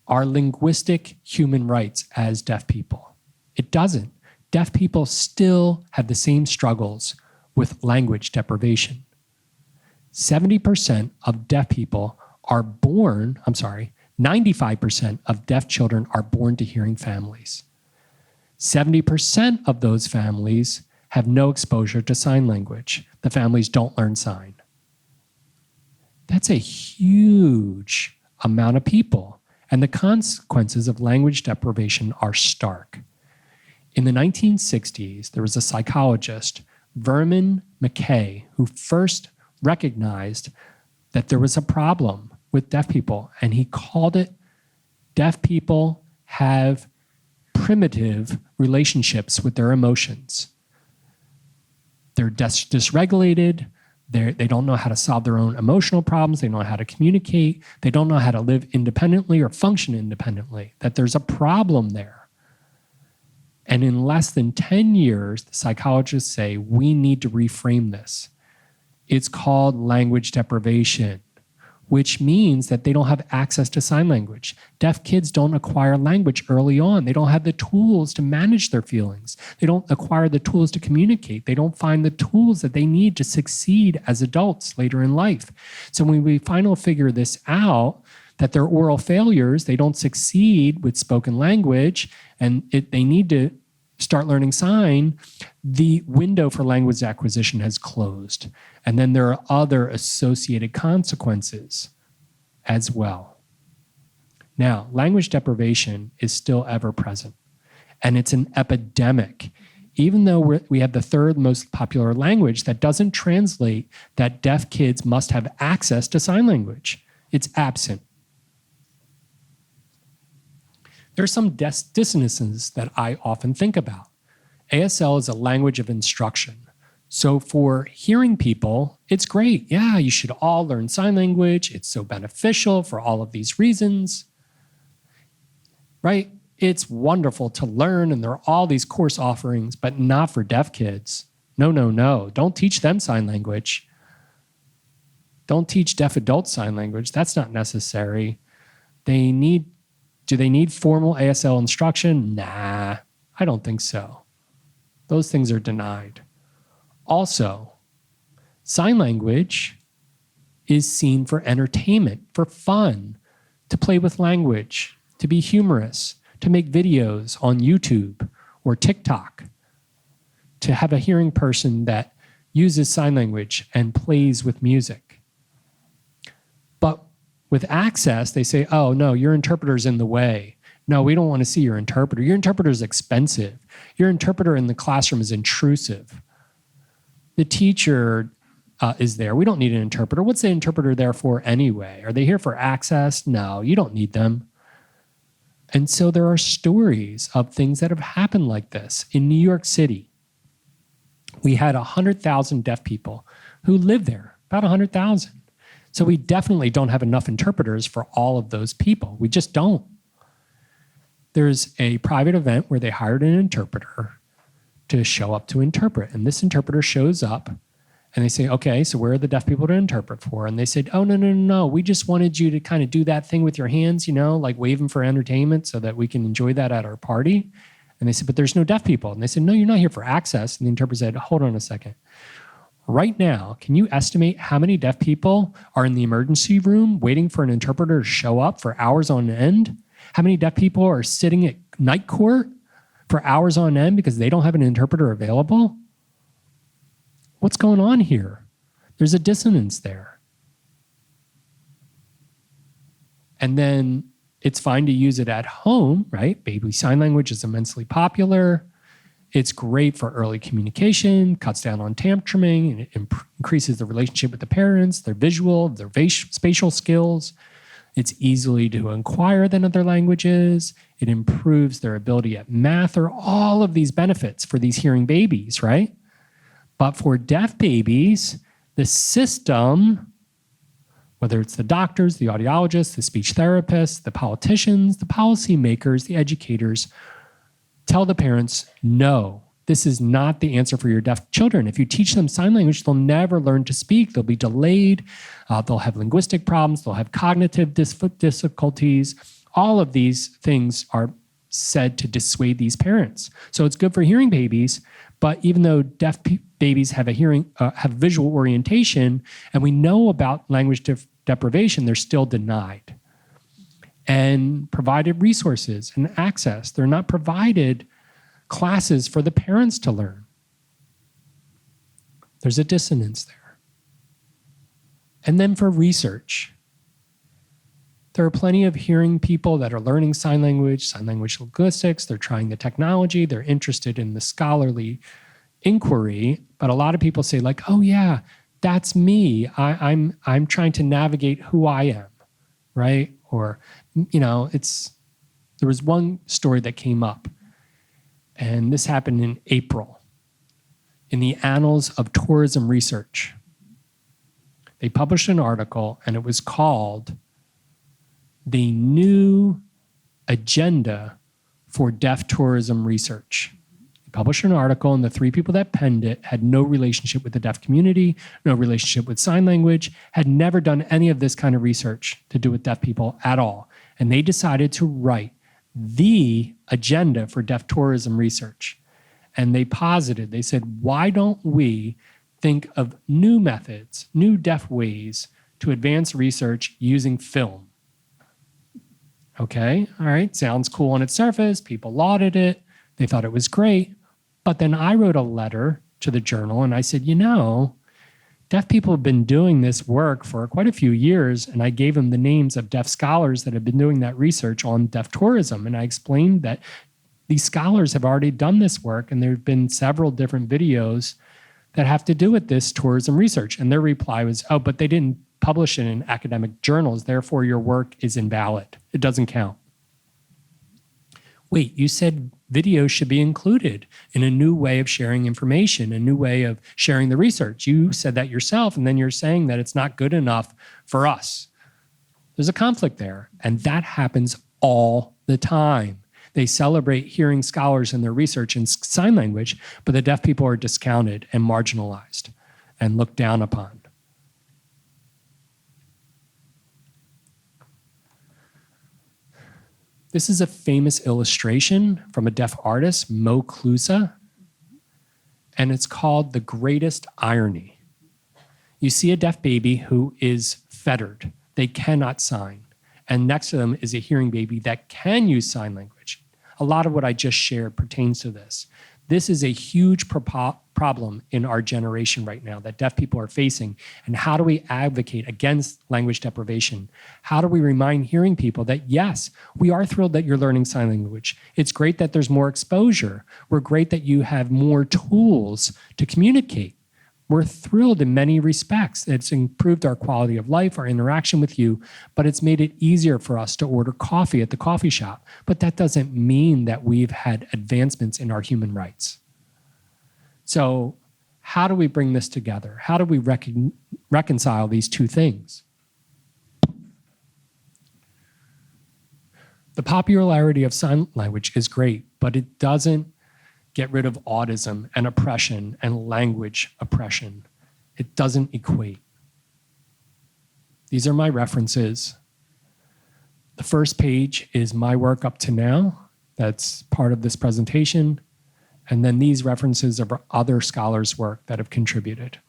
our linguistic human rights as deaf people. It doesn't. Deaf people still have the same struggles with language deprivation. 70% of deaf people are born, 95% of deaf children are born to hearing families. 70% of those families have no exposure to sign language. The families don't learn sign. That's a huge amount of people. And the consequences of language deprivation are stark. In the 1960s, there was a psychologist, Vernon McKay, who first recognized that there was a problem with deaf people, and he called it deaf people have primitive relationships with their emotions. They're dysregulated. They don't know how to solve their own emotional problems. They don't know how to communicate. They don't know how to live independently or function independently, that there's a problem there. And in less than 10 years, the psychologists say, we need to reframe this. It's called language deprivation, which means that they don't have access to sign language. Deaf kids don't acquire language early on. They don't have the tools to manage their feelings. They don't acquire the tools to communicate. They don't find the tools that they need to succeed as adults later in life. So when we finally figure this out, that they're oral failures, they don't succeed with spoken language, and they need to start learning sign, the window for language acquisition has closed. And then there are other associated consequences as well. Now, language deprivation is still ever present, and it's an epidemic. Even though we have the third most popular language, that doesn't translate that deaf kids must have access to sign language. It's absent. There are some dissonances that I often think about. ASL is a language of instruction. So for hearing people, it's great. Yeah, you should all learn sign language. It's so beneficial for all of these reasons, right? It's wonderful to learn, and there are all these course offerings, but not for deaf kids. No, no, no. Don't teach them sign language. Don't teach deaf adults sign language. That's not necessary. Do they need formal ASL instruction? Nah, I don't think so. Those things are denied. Also, sign language is seen for entertainment, for fun, to play with language, to be humorous, to make videos on YouTube or TikTok, to have a hearing person that uses sign language and plays with music. But with access, they say, oh, no, your interpreter's in the way. No, we don't want to see your interpreter. Your interpreter is expensive. Your interpreter in the classroom is intrusive. The teacher is there. We don't need an interpreter. What's the interpreter there for anyway? Are they here for access? No, you don't need them. And so there are stories of things that have happened like this. In New York City, we had 100,000 deaf people who live there, about 100,000. So we definitely don't have enough interpreters for all of those people. We just don't. There's a private event where they hired an interpreter to show up to interpret. And this interpreter shows up and they say, okay, so where are the deaf people to interpret for? And they said, oh, no. We just wanted you to kind of do that thing with your hands, like wave them for entertainment so that we can enjoy that at our party. And they said, but there's no deaf people. And they said, no, you're not here for access. And the interpreter said, hold on a second. Right now, can you estimate how many deaf people are in the emergency room waiting for an interpreter to show up for hours on end? How many deaf people are sitting at night court for hours on end because they don't have an interpreter available? What's going on here? There's a dissonance there. And then it's fine to use it at home, right? Baby sign language is immensely popular. It's great for early communication, cuts down on tantruming, and it increases the relationship with the parents, their visual, their spatial skills. It's easily to acquire than other languages. It improves their ability at math. There are all of these benefits for these hearing babies, right? But for deaf babies, the system, whether it's the doctors, the audiologists, the speech therapists, the politicians, the policymakers, the educators, tell the parents, no, this is not the answer for your deaf children. If you teach them sign language, they'll never learn to speak. They'll be delayed. They'll have linguistic problems. They'll have cognitive difficulties. All of these things are said to dissuade these parents. So it's good for hearing babies, but even though deaf babies have have visual orientation, and we know about language deprivation, they're still denied and provided resources and access. They're not provided classes for the parents to learn. There's a dissonance there. And then for research, there are plenty of hearing people that are learning sign language linguistics. They're trying the technology. They're interested in the scholarly inquiry. But a lot of people say, like, oh yeah, that's me. I'm trying to navigate who I am, right? Or, there was one story that came up, and this happened in April in the Annals of Tourism Research. They published an article, and it was called The New Agenda for Deaf Tourism Research. They published an article, and the three people that penned it had no relationship with the deaf community, no relationship with sign language, had never done any of this kind of research to do with deaf people at all. And they decided to write the agenda for deaf tourism research. And they said, why don't we think of new methods, new deaf ways to advance research using film? Okay, all right, sounds cool on its surface. People lauded it. They thought it was great. But then I wrote a letter to the journal and I said, deaf people have been doing this work for quite a few years, and I gave them the names of deaf scholars that have been doing that research on deaf tourism. And I explained that these scholars have already done this work, and there have been several different videos that have to do with this tourism research. And their reply was, oh, but they didn't publish it in academic journals, therefore your work is invalid. It doesn't count. Wait, you said video should be included in a new way of sharing information, a new way of sharing the research. You said that yourself, and then you're saying that it's not good enough for us. There's a conflict there, and that happens all the time. They celebrate hearing scholars and their research in sign language, but the deaf people are discounted and marginalized and looked down upon. This is a famous illustration from a deaf artist, Mo Klusa, and it's called The Greatest Irony. You see a deaf baby who is fettered. They cannot sign. And next to them is a hearing baby that can use sign language. A lot of what I just shared pertains to this. This is a huge problem in our generation right now that deaf people are facing. And how do we advocate against language deprivation? How do we remind hearing people that, yes, we are thrilled that you're learning sign language. It's great that there's more exposure. We're great that you have more tools to communicate. We're thrilled in many respects. It's improved our quality of life, our interaction with you, but it's made it easier for us to order coffee at the coffee shop. But that doesn't mean that we've had advancements in our human rights. So how do we bring this together? How do we reconcile these two things? The popularity of sign language is great, but it doesn't get rid of autism and oppression and language oppression. It doesn't equate. These are my references. The first page is my work up to now. That's part of this presentation. And then these references are other scholars' work that have contributed.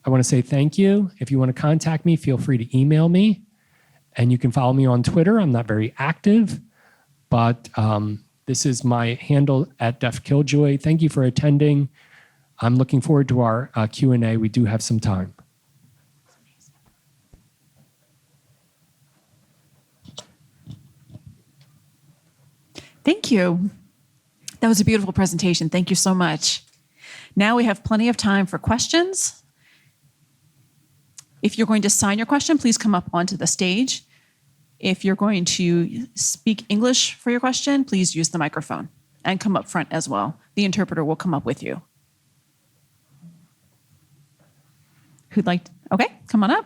I want to say thank you. If you want to contact me, feel free to email me. And you can follow me on Twitter. I'm not very active, but this is my handle at Deaf Killjoy. Thank you for attending. I'm looking forward to our Q&A. We do have some time. Thank you. That was a beautiful presentation. Thank you so much. Now we have plenty of time for questions. If you're going to sign your question, please come up onto the stage. If you're going to speak English for your question, please use the microphone and come up front as well. The interpreter will come up with you. Who'd like to? Okay, come on up.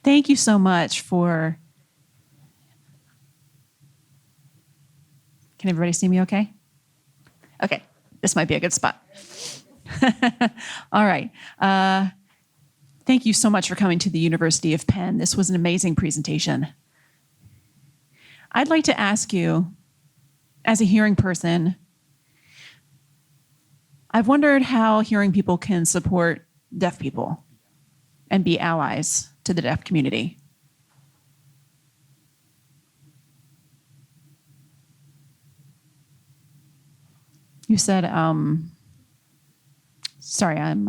Thank you so much for. Can everybody see me okay? Okay, this might be a good spot. All right. Thank you so much for coming to the University of Penn. This was an amazing presentation. I'd like to ask you, as a hearing person, I've wondered how hearing people can support deaf people and be allies to the deaf community. You said, sorry, I'm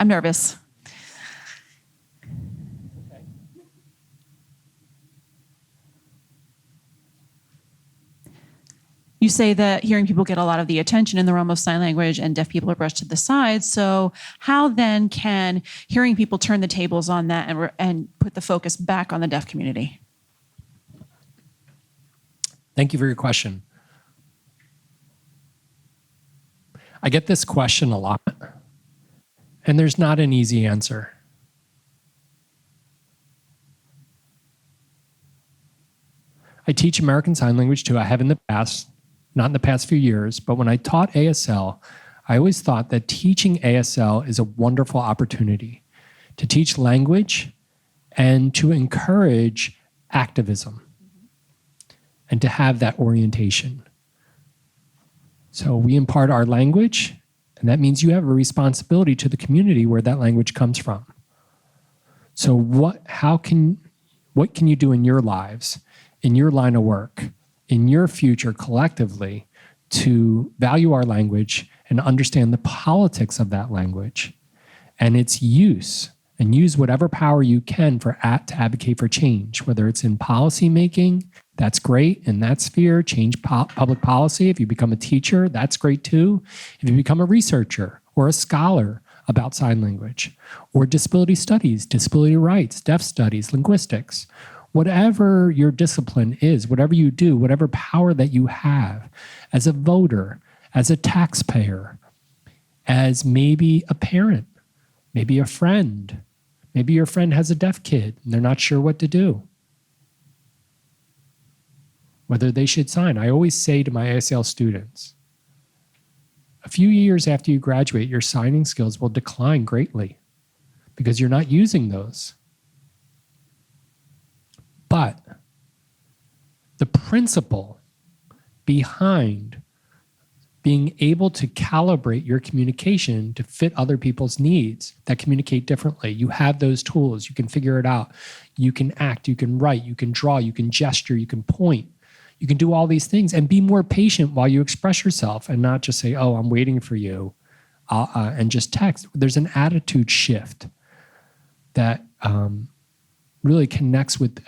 nervous. You say that hearing people get a lot of the attention in the realm of sign language and deaf people are brushed to the side. So how then can hearing people turn the tables on that and put the focus back on the deaf community? Thank you for your question. I get this question a lot, and there's not an easy answer. I teach American Sign Language too. I have in the past, not in the past few years, but when I taught ASL, I always thought that teaching ASL is a wonderful opportunity to teach language and to encourage activism and to have that orientation. So we impart our language, and that means you have a responsibility to the community where that language comes from. So what can you do in your lives, in your line of work, in your future collectively to value our language and understand the politics of that language and its use, and use whatever power you can to advocate for change, whether it's in policy making, that's great in that sphere, change public policy. If you become a teacher, that's great too. If you become a researcher or a scholar about sign language, or disability studies, disability rights, deaf studies, linguistics, whatever your discipline is, whatever you do, whatever power that you have as a voter, as a taxpayer, as maybe a parent, maybe a friend, maybe your friend has a deaf kid and they're not sure what to do, whether they should sign. I always say to my ASL students, a few years after you graduate, your signing skills will decline greatly because you're not using those. But the principle behind being able to calibrate your communication to fit other people's needs that communicate differently, you have those tools, you can figure it out, you can act, you can write, you can draw, you can gesture, you can point, you can do all these things and be more patient while you express yourself and not just say, oh, I'm waiting for you, and just text. There's an attitude shift that really connects with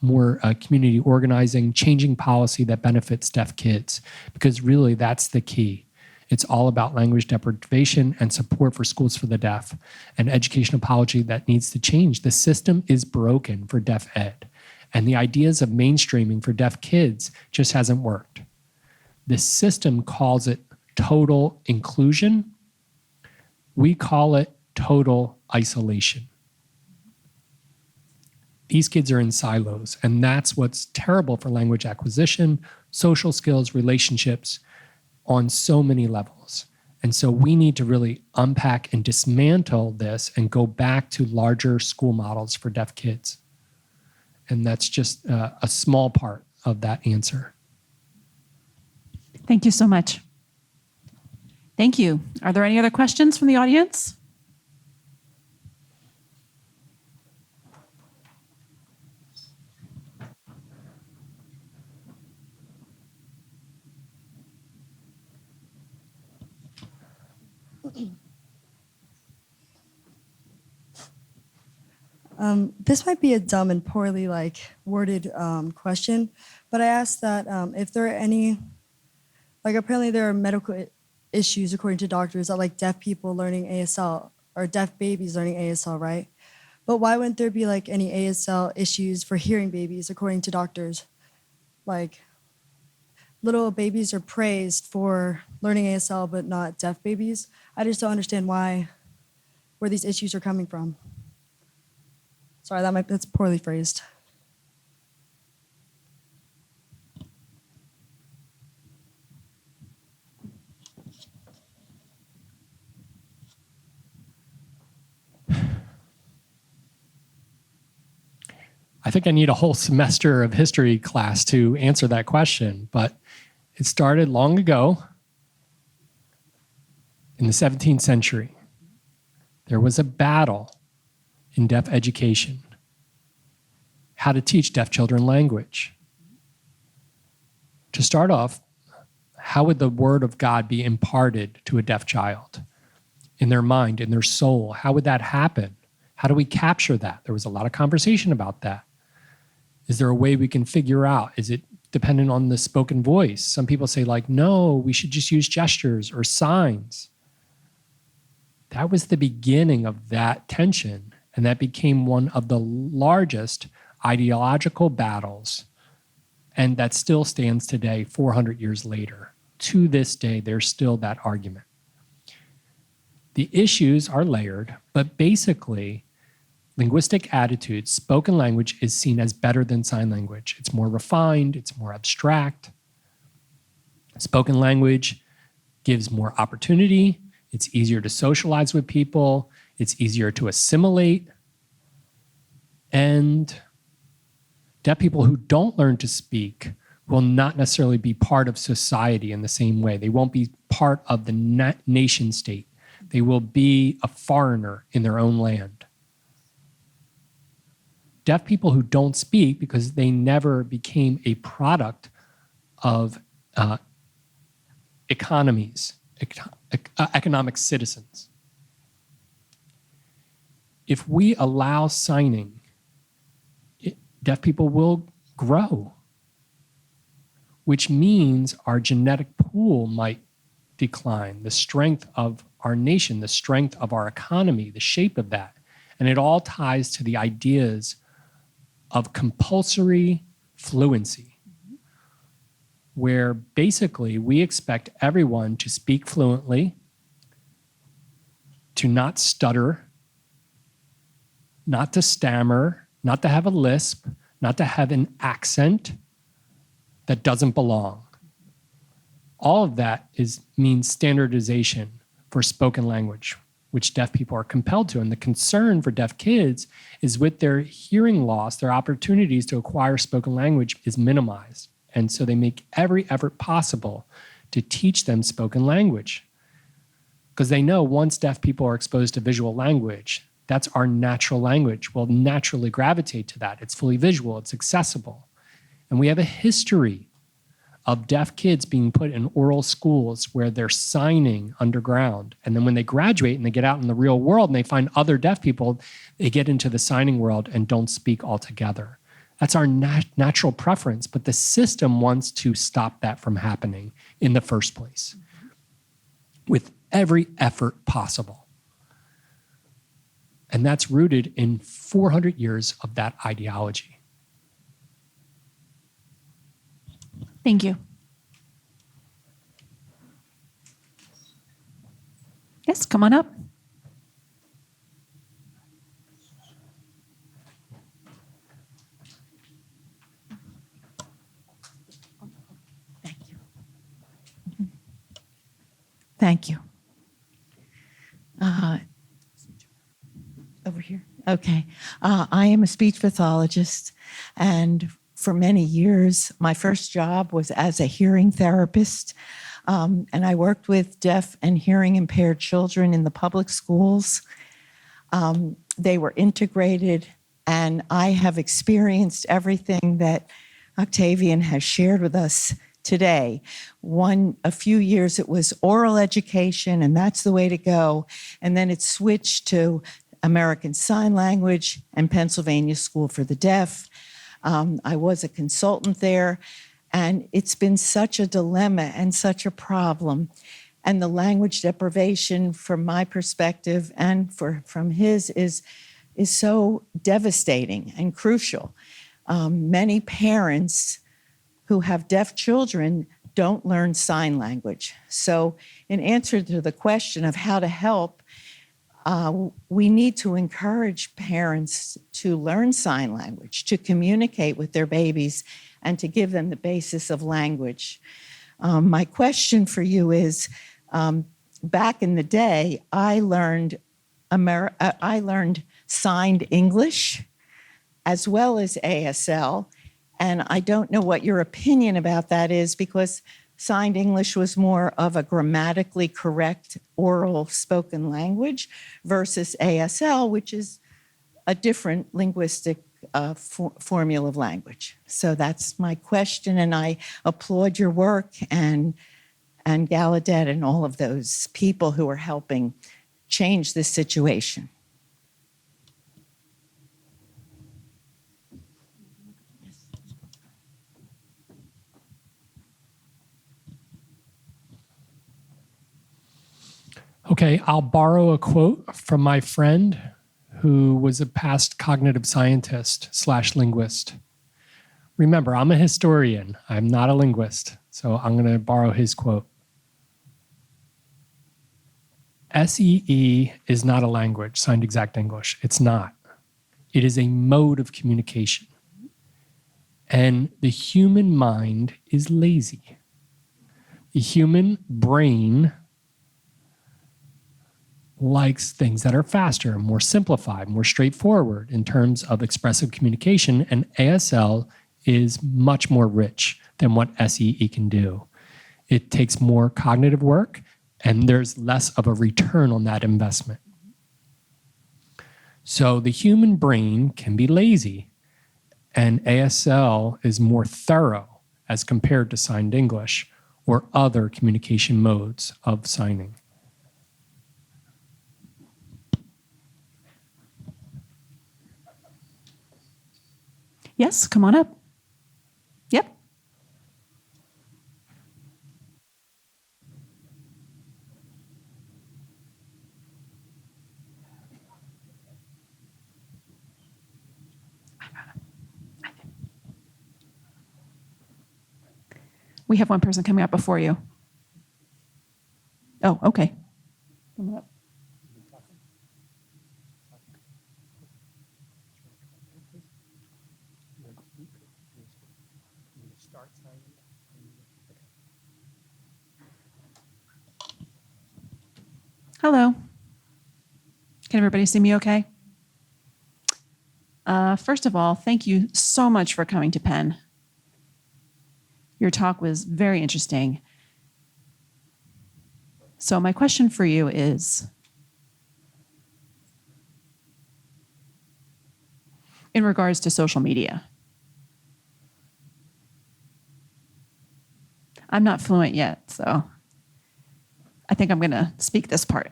more community organizing, changing policy that benefits deaf kids, because really that's the key. It's all about language deprivation and support for schools for the deaf and educational policy that needs to change. The system is broken for deaf ed, and the ideas of mainstreaming for deaf kids just hasn't worked. The system calls it total inclusion. We call it total isolation. These kids are in silos, and that's what's terrible for language acquisition, social skills, relationships on so many levels. And so we need to really unpack and dismantle this and go back to larger school models for deaf kids. And that's just a small part of that answer. Thank you so much. Thank you. Are there any other questions from the audience? This might be a dumb and poorly worded question, but I asked that if there are any, apparently there are medical issues according to doctors that deaf people learning ASL or deaf babies learning ASL, right? But why wouldn't there be any ASL issues for hearing babies according to doctors? Little babies are praised for learning ASL, but not deaf babies. I just don't understand where these issues are coming from. Sorry, that's poorly phrased. I think I need a whole semester of history class to answer that question, but it started long ago in the 17th century. There was a battle in deaf education, how to teach deaf children language. To start off, how would the word of God be imparted to a deaf child? In their mind, in their soul, how would that happen? How do we capture that? There was a lot of conversation about that. Is there a way we can figure out? Is it dependent on the spoken voice? Some people say no, we should just use gestures or signs. That was the beginning of that tension, and that became one of the largest ideological battles, and that still stands today, 400 years later. To this day, there's still that argument. The issues are layered, but basically, linguistic attitudes, spoken language is seen as better than sign language. It's more refined, it's more abstract. Spoken language gives more opportunity, it's easier to socialize with people, it's easier to assimilate. And deaf people who don't learn to speak will not necessarily be part of society in the same way. They won't be part of the nation state. They will be a foreigner in their own land. Deaf people who don't speak because they never became a product of economies, economic citizens. If we allow signing, deaf people will grow, which means our genetic pool might decline, the strength of our nation, the strength of our economy, the shape of that. And it all ties to the ideas of compulsory fluency, where basically we expect everyone to speak fluently, to not stutter, not to stammer, not to have a lisp, not to have an accent that doesn't belong. All of that means standardization for spoken language, which deaf people are compelled to. And the concern for deaf kids is with their hearing loss, their opportunities to acquire spoken language is minimized. And so they make every effort possible to teach them spoken language. Because they know once deaf people are exposed to visual language, that's our natural language. We'll naturally gravitate to that. It's fully visual, it's accessible. And we have a history of deaf kids being put in oral schools where they're signing underground. And then when they graduate and they get out in the real world and they find other deaf people, they get into the signing world and don't speak altogether. That's our natural preference, but the system wants to stop that from happening in the first place with every effort possible. And that's rooted in 400 years of that ideology. Thank you. Yes, come on up. Thank you. Thank you. Over here. Okay. I am a speech pathologist, and for many years, my first job was as a hearing therapist, and I worked with deaf and hearing impaired children in the public schools. They were integrated, and I have experienced everything that Octavian has shared with us today. A few years it was oral education, and that's the way to go. And then it switched to American Sign Language and Pennsylvania School for the Deaf. I was a consultant there, and it's been such a dilemma and such a problem. And the language deprivation, from my perspective and from his, is so devastating and crucial. Many parents who have deaf children don't learn sign language. So in answer to the question of how to help, we need to encourage parents to learn sign language, to communicate with their babies, and to give them the basis of language. My question for you is, back in the day, I learned signed English as well as ASL, and I don't know what your opinion about that is, because signed English was more of a grammatically correct oral spoken language versus ASL, which is a different linguistic formula of language. So that's my question, and I applaud your work and Gallaudet and all of those people who are helping change this situation. Okay, I'll borrow a quote from my friend who was a past cognitive scientist / linguist. Remember, I'm a historian. I'm not a linguist. So I'm going to borrow his quote. SEE is not a language, signed exact English. It's not. It is a mode of communication. And the human mind is lazy. The human brain likes things that are faster, more simplified, more straightforward in terms of expressive communication, and ASL is much more rich than what SEE can do. It takes more cognitive work, and there's less of a return on that investment. So the human brain can be lazy, and ASL is more thorough as compared to signed English or other communication modes of signing. Yes, come on up. Yep. We have one person coming up before you. Oh, okay. Come on up. Hello. Can everybody see me okay? First of all, thank you so much for coming to Penn. Your talk was very interesting. So my question for you is, in regards to social media. I'm not fluent yet, so I think I'm going to speak this part.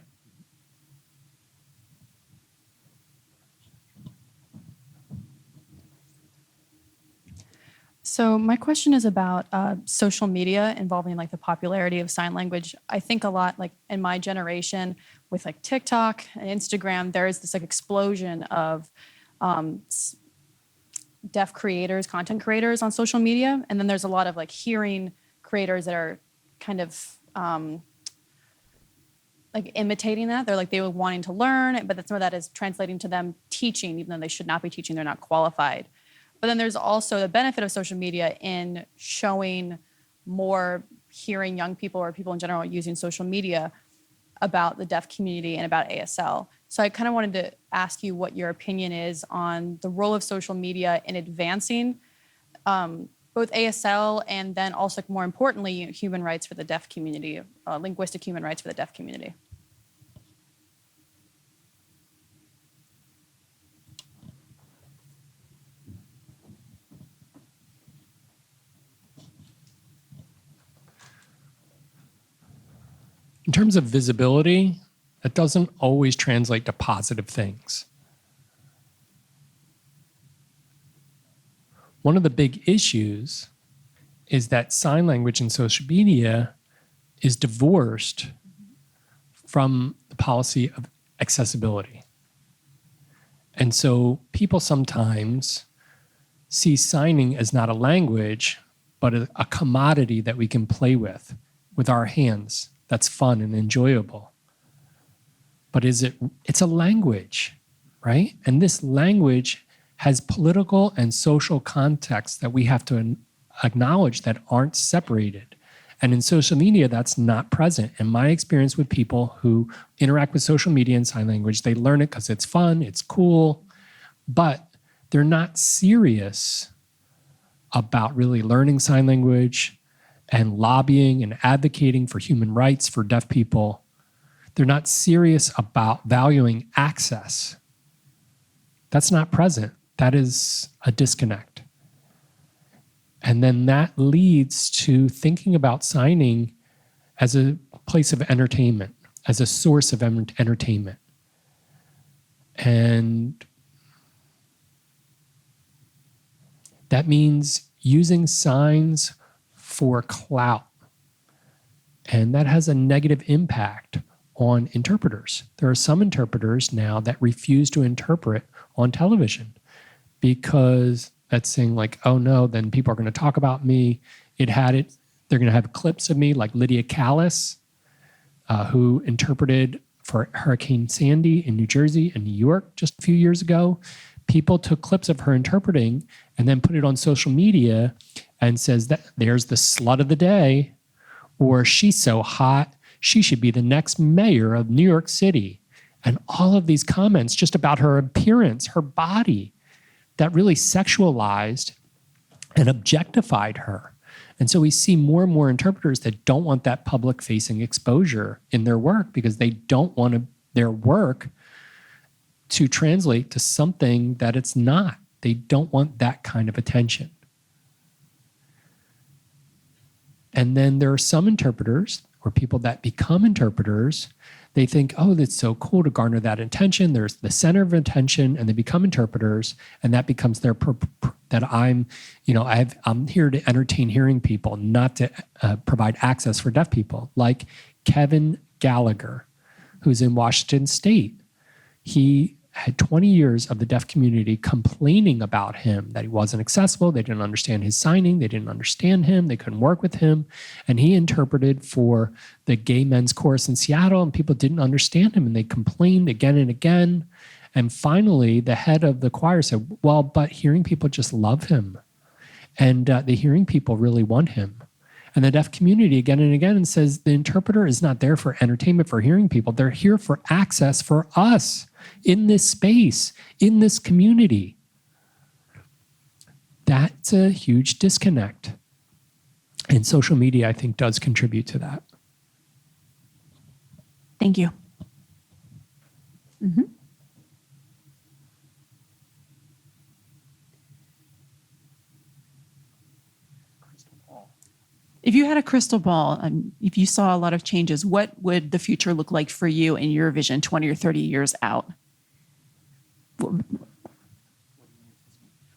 So my question is about social media involving like the popularity of sign language. I think a lot like in my generation with like TikTok and Instagram, there is this like explosion of deaf creators, content creators on social media. And then there's a lot of like hearing creators that are kind of like imitating that. They're like, they were wanting to learn, but some of that is translating to them teaching, even though they should not be teaching, they're not qualified. But then there's also the benefit of social media in showing more hearing young people or people in general using social media about the deaf community and about ASL. So I kind of wanted to ask you what your opinion is on the role of social media in advancing both ASL and then also more importantly, human rights for the deaf community, linguistic human rights for the deaf community. In terms of visibility, that doesn't always translate to positive things. One of the big issues is that sign language in social media is divorced from the policy of accessibility. And so people sometimes see signing as not a language, but a commodity that we can play with our hands. That's fun and enjoyable. But it's a language, right? And this language has political and social contexts that we have to acknowledge that aren't separated. And in social media, that's not present. In my experience with people who interact with social media and sign language, they learn it because it's fun, it's cool, but they're not serious about really learning sign language and lobbying and advocating for human rights for deaf people. They're not serious about valuing access. That's not present. That is a disconnect. And then that leads to thinking about signing as a place of entertainment, as a source of entertainment. And that means using signs for clout. And that has a negative impact on interpreters. There are some interpreters now that refuse to interpret on television because that's saying like, oh no, then people are going to talk about me. They're going to have clips of me like Lydia Callis, who interpreted for Hurricane Sandy in New Jersey and New York just a few years ago. People took clips of her interpreting and then put it on social media and says that there's the slut of the day, or she's so hot, she should be the next mayor of New York City. And all of these comments just about her appearance, her body, that really sexualized and objectified her. And so we see more and more interpreters that don't want that public-facing exposure in their work because they don't want their work to translate to something that it's not. They don't want that kind of attention. And then there are some interpreters or people that become interpreters. They think, oh, that's so cool to garner that attention. There's the center of attention, and they become interpreters, and that becomes their that I'm here to entertain hearing people, not to provide access for deaf people. Like Kevin Gallagher, who's in Washington State. He had 20 years of the deaf community complaining about him, that he wasn't accessible, they didn't understand his signing, they didn't understand him, they couldn't work with him. And he interpreted for the gay men's chorus in Seattle, and people didn't understand him, and they complained again and again. And finally, the head of the choir said, well, but hearing people just love him. And the hearing people really want him. And the deaf community again and again says the interpreter is not there for entertainment for hearing people. They're here for access for us in this space, in this community. That's a huge disconnect. And social media, I think, does contribute to that. Thank you. Mm-hmm. If you had a crystal ball, if you saw a lot of changes, what would the future look like for you in your vision 20 or 30 years out?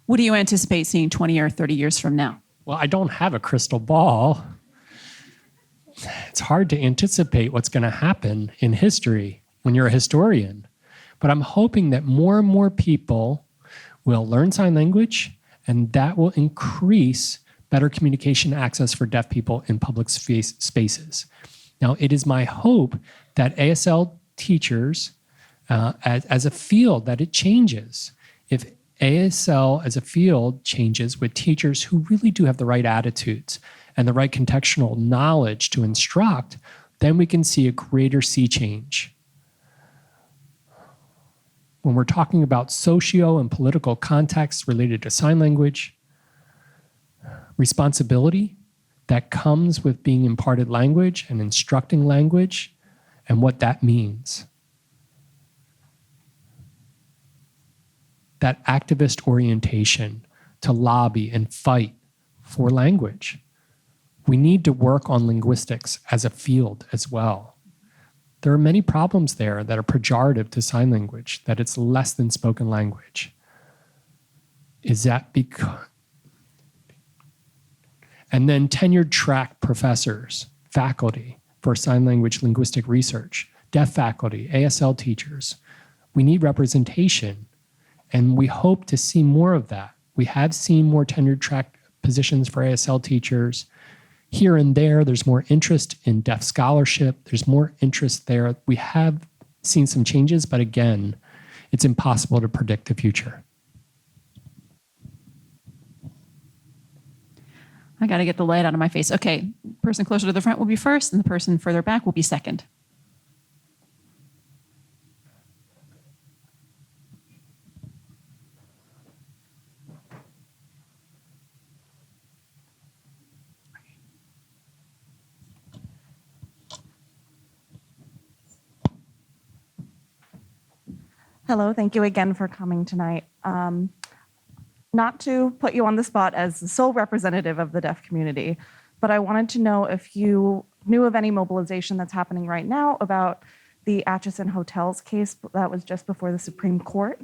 What do you anticipate seeing 20 or 30 years from now? Well, I don't have a crystal ball. It's hard to anticipate what's going to happen in history when you're a historian. But I'm hoping that more and more people will learn sign language, and that will increase better communication access for deaf people in public spaces. Now, it is my hope that ASL teachers, as a field, that it changes. If ASL as a field changes with teachers who really do have the right attitudes and the right contextual knowledge to instruct, then we can see a greater sea change. When we're talking about socio and political contexts related to sign language, responsibility that comes with being imparted language and instructing language and what that means. That activist orientation to lobby and fight for language. We need to work on linguistics as a field as well. There are many problems there that are pejorative to sign language, that it's less than spoken language. Is that because... And then tenured track professors, faculty for sign language linguistic research, deaf faculty, ASL teachers. We need representation, and we hope to see more of that. We have seen more tenured track positions for ASL teachers. Here and there, there's more interest in deaf scholarship. There's more interest there. We have seen some changes, but again, it's impossible to predict the future. I got to get the light out of my face. Okay, person closer to the front will be first, and the person further back will be second. Hello, thank you again for coming tonight. Not to put you on the spot as the sole representative of the deaf community, but I wanted to know if you knew of any mobilization that's happening right now about the Atchison Hotels case that was just before the Supreme Court.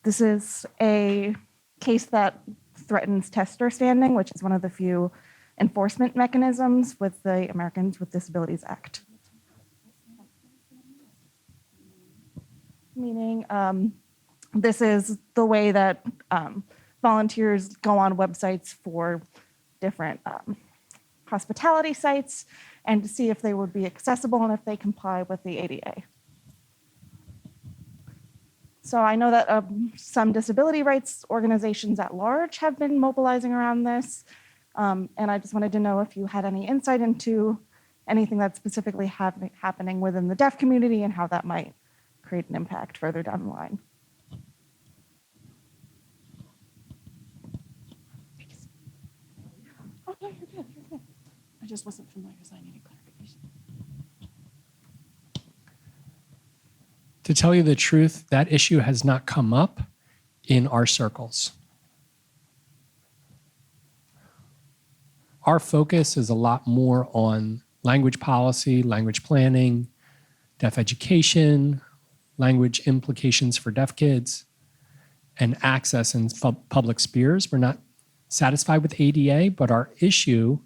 This is a case that threatens tester standing, which is one of the few enforcement mechanisms with the Americans with Disabilities Act. Meaning, this is the way that volunteers go on websites for different hospitality sites and to see if they would be accessible and if they comply with the ADA. So I know that some disability rights organizations at large have been mobilizing around this. And I just wanted to know if you had any insight into anything that's specifically happening within the deaf community and how that might create an impact further down the line. Oh, no, you're good, you're good. I just wasn't familiar, so I needed clarification. To tell you the truth, that issue has not come up in our circles. Our focus is a lot more on language policy, language planning, deaf education, language implications for deaf kids, and access in public spheres. We're not satisfied with ADA, but our issue,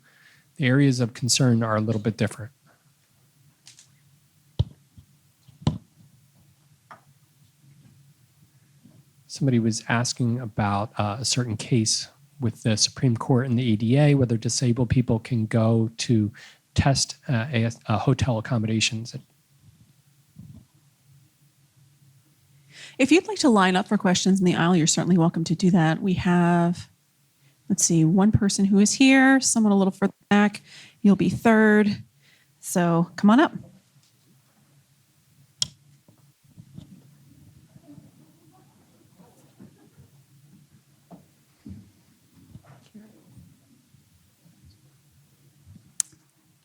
the areas of concern are a little bit different. Somebody was asking about a certain case with the Supreme Court and the ADA, whether disabled people can go to test hotel accommodations. If you'd like to line up for questions in the aisle, you're certainly welcome to do that. We have, let's see, one person who is here, someone a little further back. You'll be third. So come on up.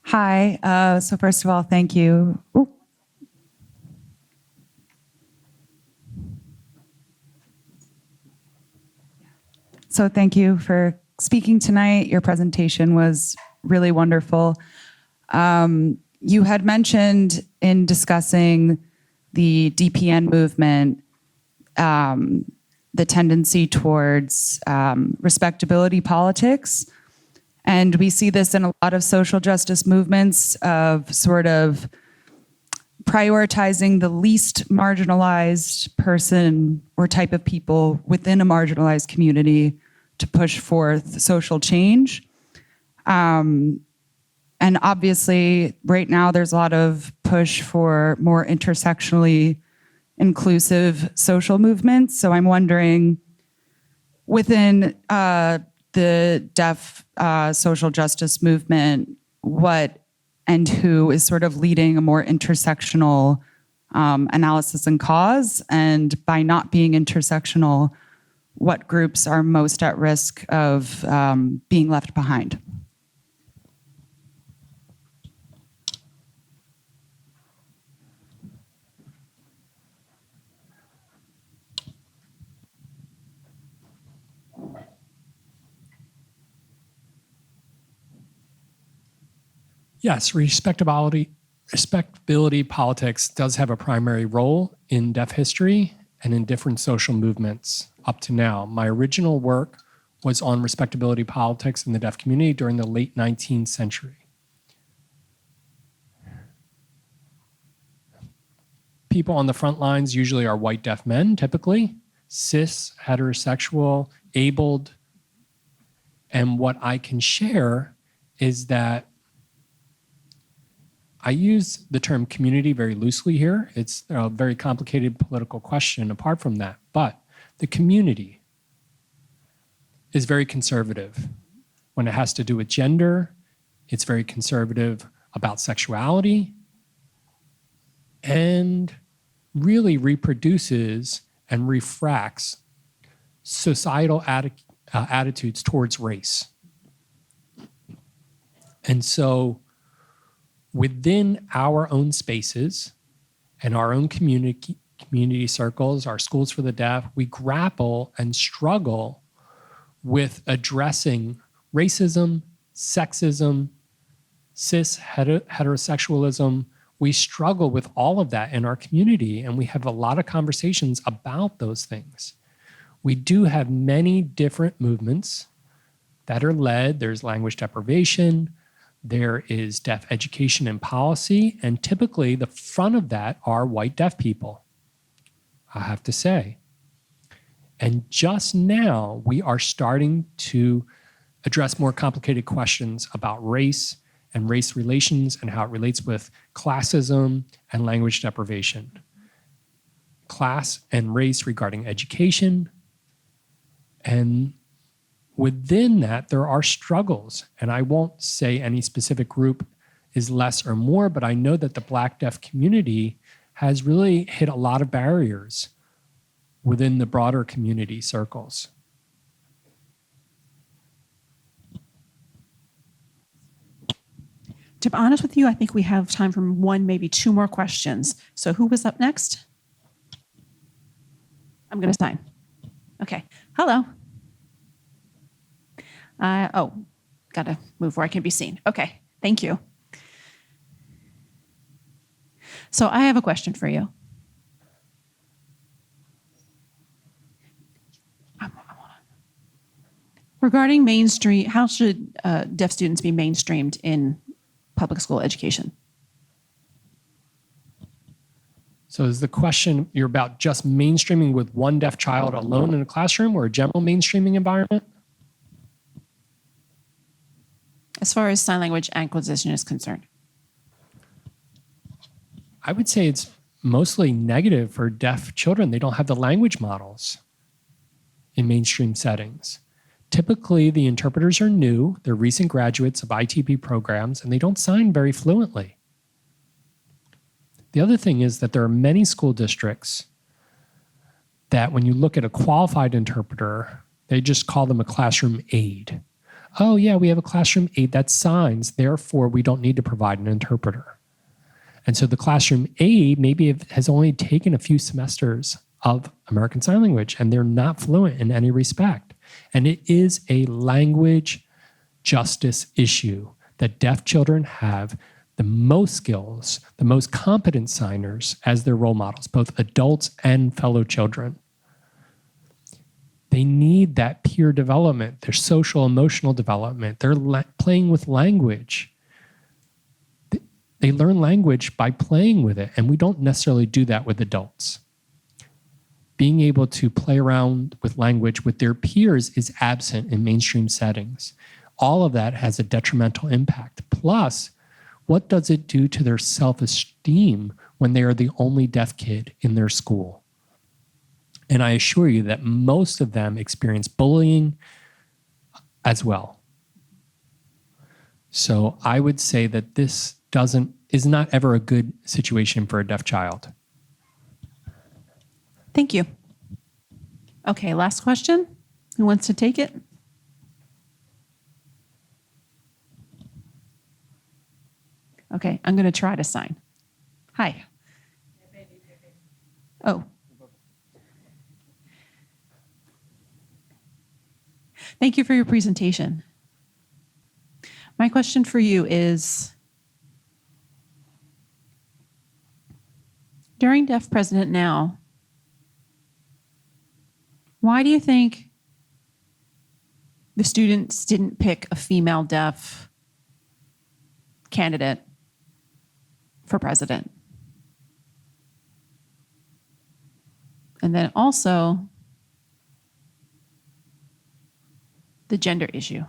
Hi. So first of all, thank you. Ooh. So thank you for speaking tonight. Your presentation was really wonderful. You had mentioned in discussing the DPN movement, the tendency towards respectability politics. And we see this in a lot of social justice movements of sort of prioritizing the least marginalized person or type of people within a marginalized community to push forth social change. And obviously, right now, there's a lot of push for more intersectionally inclusive social movements. So I'm wondering, within the deaf social justice movement, what and who is sort of leading a more intersectional analysis and cause? And by not being intersectional, what groups are most at risk of being left behind? Yes, respectability politics does have a primary role in deaf history and in different social movements up to now. My original work was on respectability politics in the deaf community during the late 19th century. People on the front lines usually are white deaf men, typically, cis, heterosexual, abled. And what I can share is that I use the term community very loosely here. It's a very complicated political question apart from that. But the community is very conservative. When it has to do with gender, it's very conservative about sexuality and really reproduces and refracts societal attitudes towards race. And so within our own spaces and our own community circles, our schools for the deaf, we grapple and struggle with addressing racism, sexism, cis heterosexualism. We struggle with all of that in our community, and we have a lot of conversations about those things. We do have many different movements that are led. There's language deprivation, there is deaf education and policy, and typically the front of that are white deaf people, I have to say. And just now, we are starting to address more complicated questions about race and race relations and how it relates with classism and language deprivation. Class and race regarding education. And within that, there are struggles. And I won't say any specific group is less or more, but I know that the Black deaf community has really hit a lot of barriers within the broader community circles. To be honest with you, I think we have time for one, maybe two more questions. So who was up next? I'm going to sign. Okay. Hello. Got to move where I can be seen. Okay. Thank you. So I have a question for you. Regarding mainstream, how should deaf students be mainstreamed in public school education? So is the question you're about just mainstreaming with one deaf child alone in a classroom or a general mainstreaming environment? As far as sign language acquisition is concerned. I would say it's mostly negative for deaf children. They don't have the language models in mainstream settings. Typically, the interpreters are new, they're recent graduates of ITP programs, and they don't sign very fluently. The other thing is that there are many school districts that when you look at a qualified interpreter, they just call them a classroom aide. Oh yeah, we have a classroom aide that signs, therefore we don't need to provide an interpreter. And so the classroom aide maybe has only taken a few semesters of American Sign Language and they're not fluent in any respect. And it is a language justice issue that deaf children have the most skills, the most competent signers as their role models, both adults and fellow children. They need that peer development, their social emotional development. They're playing with language. They learn language by playing with it, and we don't necessarily do that with adults. Being able to play around with language with their peers is absent in mainstream settings. All of that has a detrimental impact. Plus, what does it do to their self-esteem when they are the only deaf kid in their school? And I assure you that most of them experience bullying as well. So I would say that this is not ever a good situation for a deaf child. Thank you. Okay, last question. Who wants to take it? Okay, I'm going to try to sign. Hi. Oh. Thank you for your presentation. My question for you is, during Deaf President Now, why do you think the students didn't pick a female deaf candidate for president? And then also the gender issue.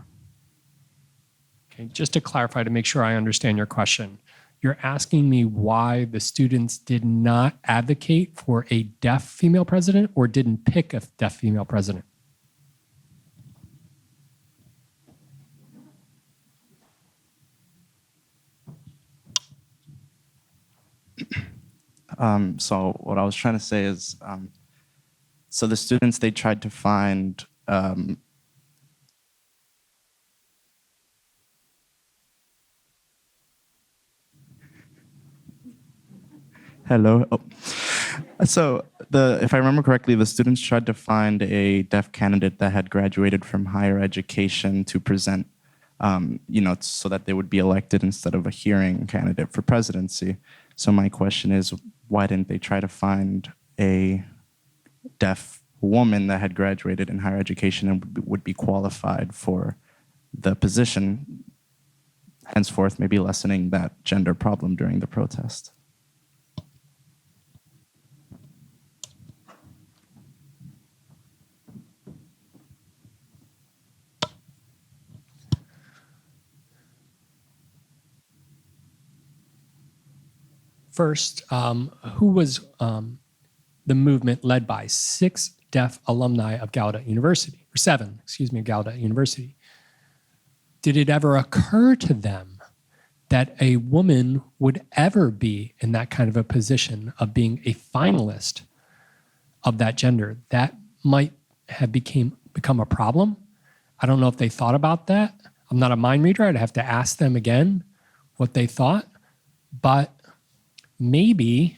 Okay, just to clarify, to make sure I understand your question, you're asking me why the students did not advocate for a deaf female president or didn't pick a deaf female president? So what I was trying to say is, so the students, they tried to find hello. Oh. So if I remember correctly, the students tried to find a deaf candidate that had graduated from higher education to present, so that they would be elected instead of a hearing candidate for presidency. So my question is, why didn't they try to find a deaf woman that had graduated in higher education and would be qualified for the position, henceforth maybe lessening that gender problem during the protest? First, who was the movement led by? 6 deaf alumni of Gallaudet University, or 7, Gallaudet University. Did it ever occur to them that a woman would ever be in that kind of a position of being a finalist of that gender? That might have become a problem. I don't know if they thought about that. I'm not a mind reader. I'd have to ask them again what they thought. But maybe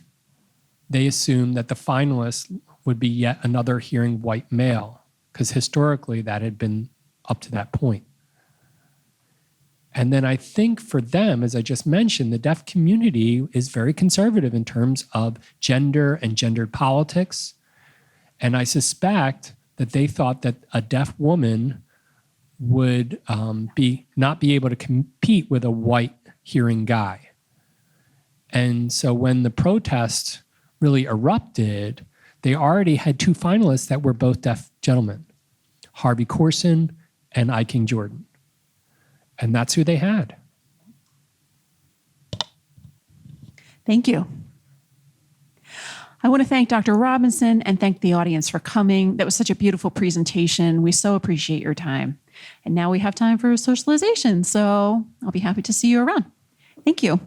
they assumed that the finalist would be yet another hearing white male, because historically that had been up to that point. And then I think for them, as I just mentioned, the deaf community is very conservative in terms of gender and gendered politics. And I suspect that they thought that a deaf woman would not be able to compete with a white hearing guy. And so when the protest really erupted, they already had 2 finalists that were both deaf gentlemen, Harvey Corson and I. King Jordan. And that's who they had. Thank you. I want to thank Dr. Robinson and thank the audience for coming. That was such a beautiful presentation. We so appreciate your time. And now we have time for socialization, so I'll be happy to see you around. Thank you.